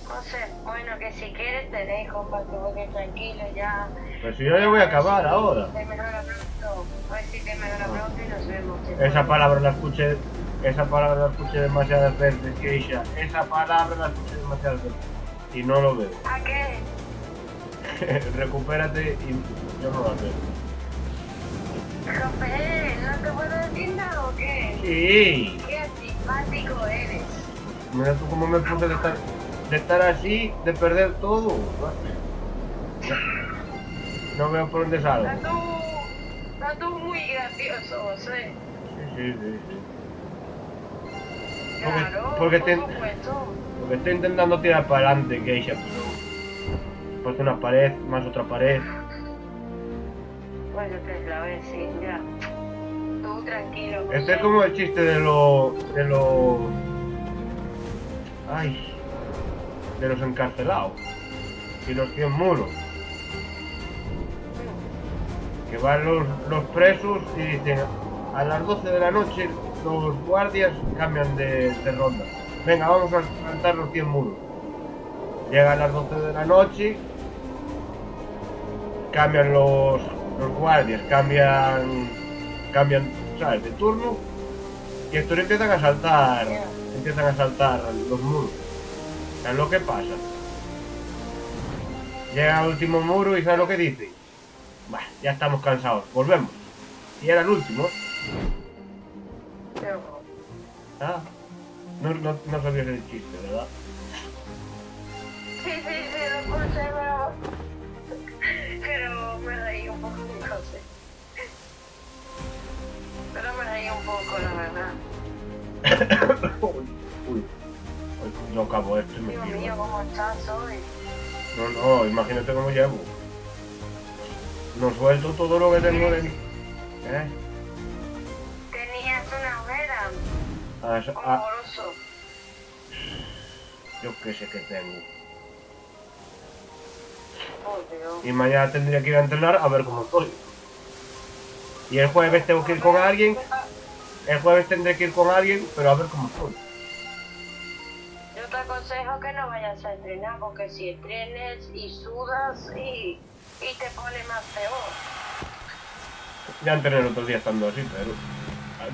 No sé, bueno, que si quieres te dejo para que juegues tranquilo ya. Pues si yo ya voy a acabar ahora. Te mejora pronto. A ver si te mejora pronto y nos vemos. Esa palabra la escuché demasiadas veces, Keisha. Esa palabra la escuché demasiadas veces. Y no lo veo. ¿A qué? Recupérate y yo no lo veo. Rafael, ¿no te puedo decir nada o qué? Sí. Qué antipático eres. Mira tú cómo me puse de estar así, de perder todo. No veo por dónde salgo. Tú, Está tú muy gracioso, José. Sí. Claro, porque por supuesto. Porque estoy intentando tirar para adelante, Geisha, pero... Pues una pared, más otra pared. Bueno, te la ves, sí, ya. Tú tranquilo, José. Este es como el chiste de los... Ay... De los encarcelados. Y los 100 muros. Que van los presos y dicen... A las 12 de la noche los guardias cambian de ronda. Venga, vamos a saltar los 100 muros. Llegan las 12 de la noche... Cambian los guardias, cambian, ¿sabes? De turno. Y estos empiezan a saltar los muros. ¿Sabes lo que pasa? Llega al último muro y ¿sabes lo que dice? Bah, ya estamos cansados, volvemos. Y era el último. Ah, no sabías el chiste, ¿verdad? Sí, lo escuché, pero me reí un poco, José. Pero me reí un poco, la verdad. Uy, no acabo esto y me Dios tiro. mío, ¿cómo estás hoy? No, imagínate cómo llevo. No suelto todo lo que tengo de mí. Tenías una hoguera, Como horroroso. yo qué sé que tengo. Oh, Dios. Y mañana tendría que ir a entrenar a ver cómo estoy. Y el jueves tengo que ir con alguien. El jueves tendré que ir con alguien, pero a ver cómo estoy. Yo te aconsejo que no vayas a entrenar, porque si entrenes y sudas y te pone más peor. Ya entrené el otro día estando así, pero...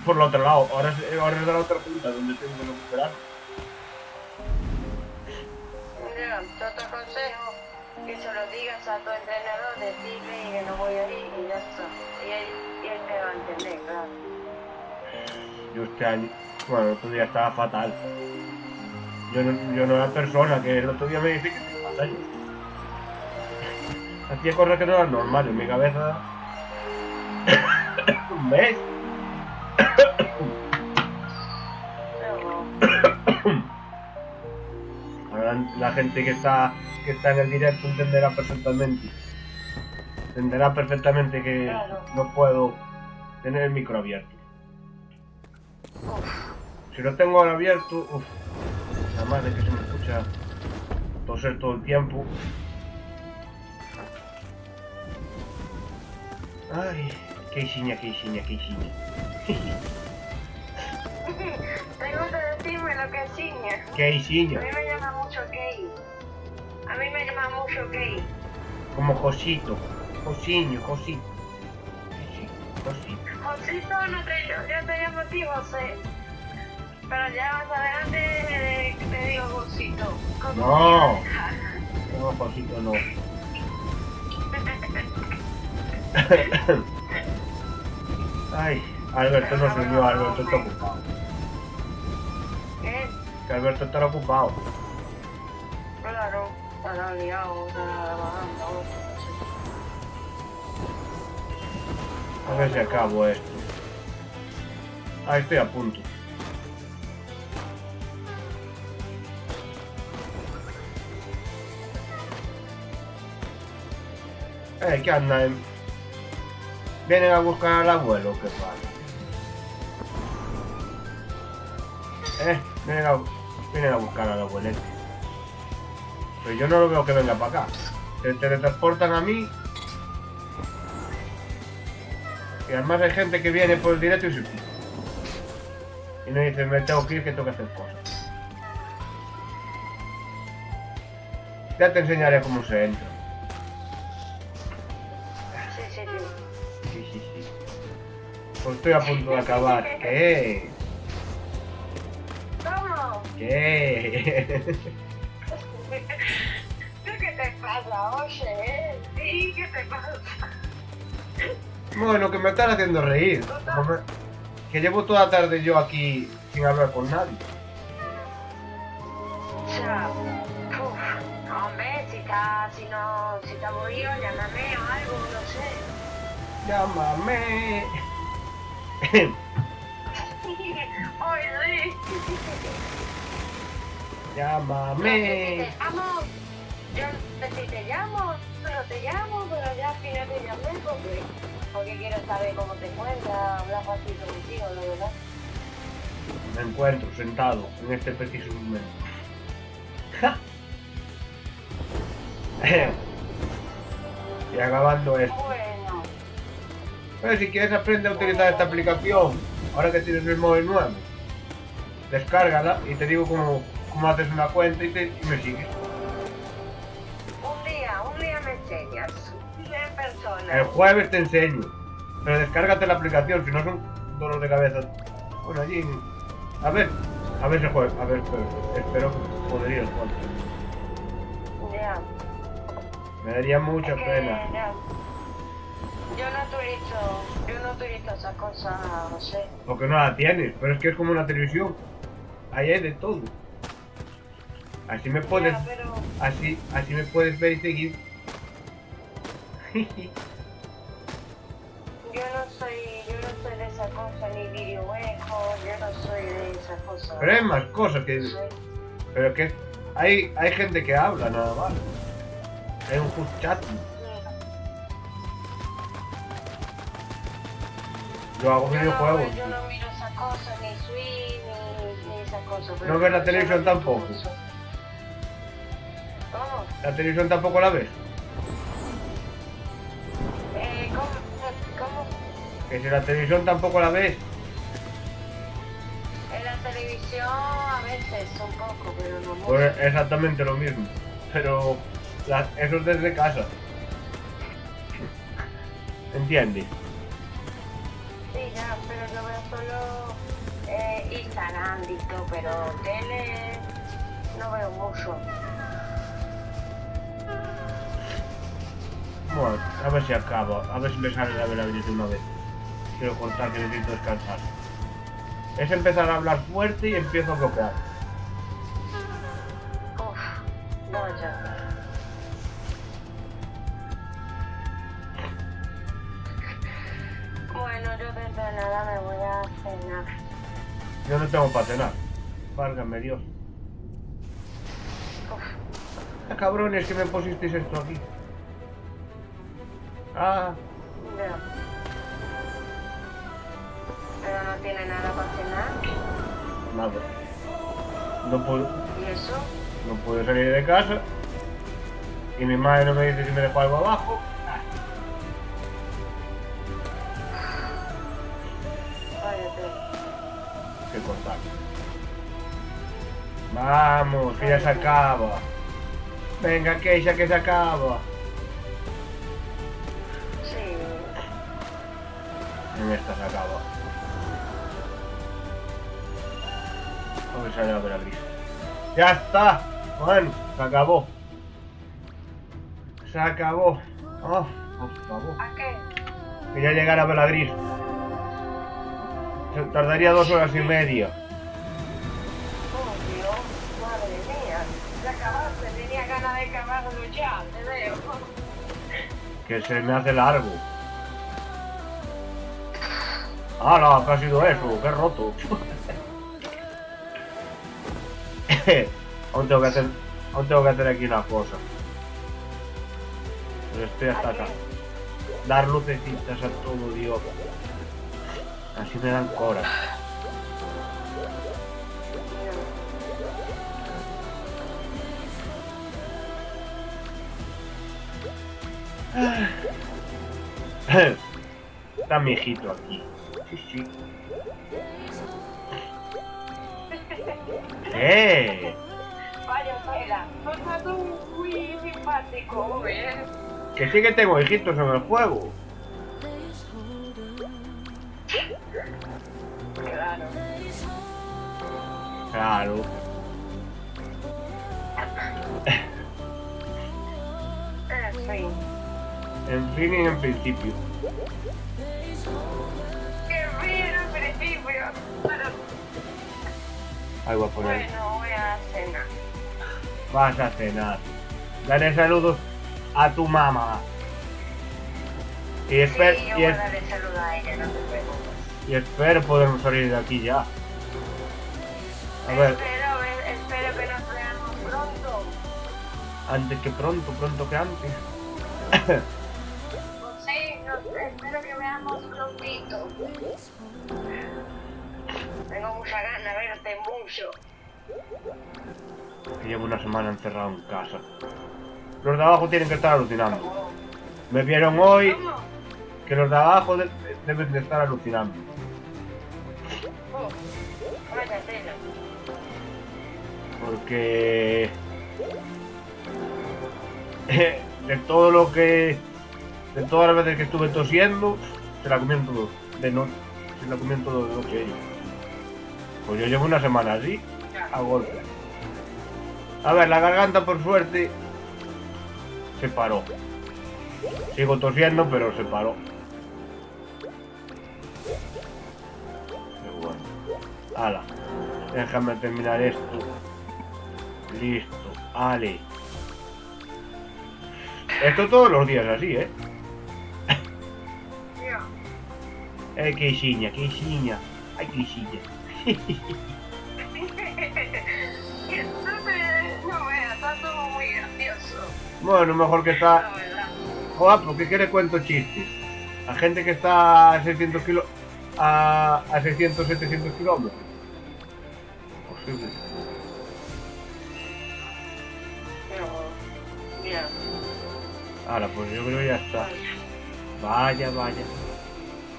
Por el otro lado, ahora es de la otra punta donde tengo que recuperar. Ya, yo te aconsejo que se lo digas a tu entrenador, decirle que no voy a ir y ya está. Y él te va a entender, claro. Yo este año... Bueno, el otro día estaba fatal. Yo no era persona, que el otro día me dice que estaba fatal. Hacía cosas que no eran normales, en mi cabeza... ¿Ves? Ahora la gente que está en el directo entenderá perfectamente. Entenderá perfectamente que Claro. no puedo tener el micro abierto. Si lo tengo ahora abierto, además de que se me escucha toser todo el tiempo. Ay, qué isiña. Tengo que decirme lo que es ciña. Qué isiña. A mí me llama mucho Key. Como Josito. Josiño. Josito. Josito, no te, yo te llamo a ti, José. Pero ya más adelante te digo Josito. No. No, Josito, no. Ay, Alberto no soy yo, Alberto está ocupado. ¿Qué? Que Alberto está ocupado. Claro, estará liado, estará trabajando. A ver si acabo esto. Ah, estoy a punto. ¿Qué andan? ¿Vienen a buscar al abuelo? ¿Qué pasa? Vienen a buscar al abuelete. Pero yo no lo veo que venga para acá. Se teletransportan a mí. Y además hay gente que viene por el directo y se quita. Y no dice, me tengo que ir, que tengo que hacer cosas. Ya te enseñaré cómo se entra. Sí. Pues estoy a punto de acabar. ¿Qué? ¿Cómo? ¿Qué? ¿Qué te pasa, oye? Sí, ¿qué te pasa? Bueno, que me están haciendo reír. Que llevo toda la tarde yo aquí sin hablar con nadie. O sea, hombre, si está aburrido, llámame o algo, no sé. Llámame. ¡Ay, sí! Llámame. Yo no sé si te llamo, pero ya al final te llamé porque quiero saber cómo te encuentras, hablar fácil contigo, la verdad. Me encuentro sentado en este preciso momento. ¡Ja! Y acabando esto. Bueno, Pero si quieres aprender a utilizar esta aplicación, ahora que tienes el móvil nuevo, descárgala y te digo cómo haces una cuenta y me sigues. un día me enseñas, en persona. El jueves te enseño, pero descárgate la aplicación, si no son dolor de cabeza. Bueno, allí... A ver el jueves, espero que podría el jueves. Ya. Me daría mucha Es que, pena. ya, yo no utilizo esas cosas, no sé. Porque no la tienes, pero es que es como una televisión. Ahí hay de todo. Así me puedes, Ya, pero así me puedes ver y seguir. yo no soy de esas cosas, ni videojuegos, yo no soy de esas cosas. Pero hay más cosas que... Sí. Pero que hay gente que habla nada más. Hay un just chat. Yo hago videojuegos. Yo no miro esas cosas, ni Switch, ni esas cosas. ¿No ves la televisión tampoco? ¿Cómo? ¿La televisión tampoco la ves? ¿Cómo? Que si la televisión tampoco la ves. En la televisión a veces un poco, pero no mucho. Pues exactamente lo mismo. Pero eso es desde casa. ¿Entiendes? Sí, ya, pero yo veo solo Instagram, TikTok, pero tele no veo mucho. Bueno, a ver si acabo. A ver si me sale la velocidad de una vez. Quiero cortar que necesito descansar. Es empezar a hablar fuerte y empiezo a bloquear. Uf, no, ya. Bueno, yo dentro de nada me voy a cenar. Yo no tengo para cenar. Válgame Dios. Uf, Cabrones, que me pusisteis esto aquí. Ah, ya. Pero no tiene nada para cenar. nada. No puedo, ¿Y eso? no puedo salir de casa. Y mi madre no me dice si me dejo algo abajo. Váyate. Que cortar. Vamos, que ya se acaba. Venga, Keisha, que se acaba. Sí. En esta se acaba. A ver, sale la vela gris. ¡Ya está! Bueno, se acabó. Se acabó. Oh, por favor. ¿A qué? Que ya llegara vela gris. Se tardaría 2 horas y media. Oh, Dios, madre mía. Ya acabaste, tenía ganas de acabarlo ya, te veo. Que se me hace largo. ¡Hala! ¿Qué ha sido eso? ¡Qué roto! aún tengo que hacer aquí una cosa. Pero estoy hasta acá. Dar lucecitas a todo, Dios. Así me dan coras. Está mi hijito aquí. Sí, sí. Vaya pela, no está tú muy simpático, ¿eh? Que sí que tengo hijitos en el juego. Claro. Claro. En fin. En fin y en principio. Qué bien al principio. Pero Ahí voy a poner. bueno, voy a cenar. Vas a cenar. Daré saludos a tu mamá. Y Sí, espero, yo voy a darle saludo a ella, no te preocupes. y espero podernos salir de aquí ya. A ver, Espero que nos veamos pronto. antes que pronto que antes. Pues sí, espero que veamos prontito. Tengo mucha gana de verte mucho. Que llevo una semana encerrado en casa. Los de abajo tienen que estar alucinando. Me vieron hoy ¿Cómo? que los de abajo deben de estar alucinando. Vaya tela. Porque de todo lo que, de todas las veces que estuve tosiendo, se la comieron todo de noche, se la comieron todo de noche ellos. Pues yo llevo una semana así, a golpe. A ver, la garganta por suerte se paró. Sigo tosiendo, pero se paró. Qué bueno. Hala, déjame terminar esto. Listo, ale. Esto todos los días así, ¿eh? Que isiña, que isiña. Ay, que isiña. No veas, está todo muy gracioso. Bueno, mejor que La está... verdad. Joder, ¿por qué le cuento chistes? A gente que está a 600 kilos... A 600, 700 kilómetros. Posible. Pero, mira. Ahora, pues yo creo que ya está. Vaya, vaya.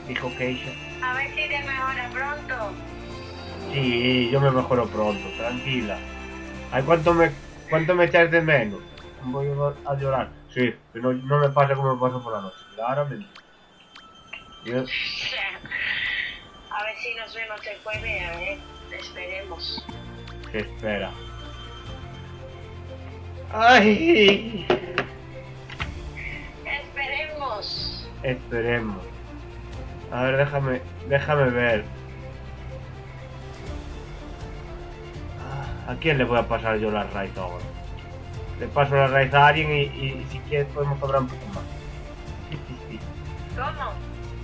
Dijo Keisha. A ver si te mejora pronto. Sí, yo me mejoro pronto, tranquila. Ay, ¿cuánto me echáis de menos? Voy a llorar. Sí, que no me pasa como me pasó por la noche. Claramente. Yo- A ver si nos vemos el jueves, esperemos. ¿Qué espera? ¡Ay! Esperemos. Esperemos. A ver, déjame ver. ¿A quién le voy a pasar yo la raíz ahora? Le paso la raíz a alguien y si quieres podemos hablar un poco más. ¿Cómo?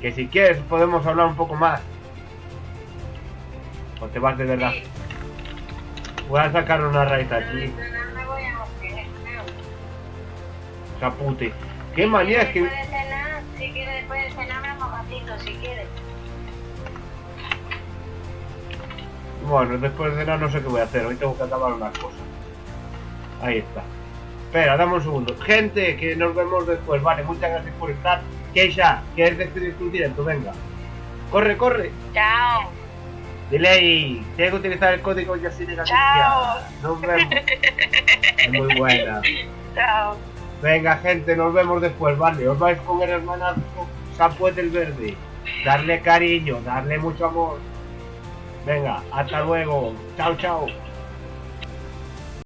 Que si quieres podemos hablar un poco más. O te vas de verdad. Sí. Voy a sacar una raíz Pero aquí. de cenar me voy a obtener, creo. Capute. Qué manía es que... Después de cenar, si quieres después de cenar me un ratito, si quieres. Bueno, después de cenar no sé qué voy a hacer. Hoy tengo que acabar unas cosas. Ahí está. Espera, dame un segundo. Gente, que nos vemos después. Vale, muchas gracias por estar. Keisha, ¿quieres despedir tu directo? Venga. Corre, corre. Chao. Dile ahí. Tienes que utilizar el código Yo Soy de Galicia. Chao. Nos vemos. Es muy buena. Chao. Venga, gente, nos vemos después, vale. Os vais con el hermanazo Sapuet del Verde. Darle cariño, darle mucho amor. Venga, hasta luego. Chao, chao.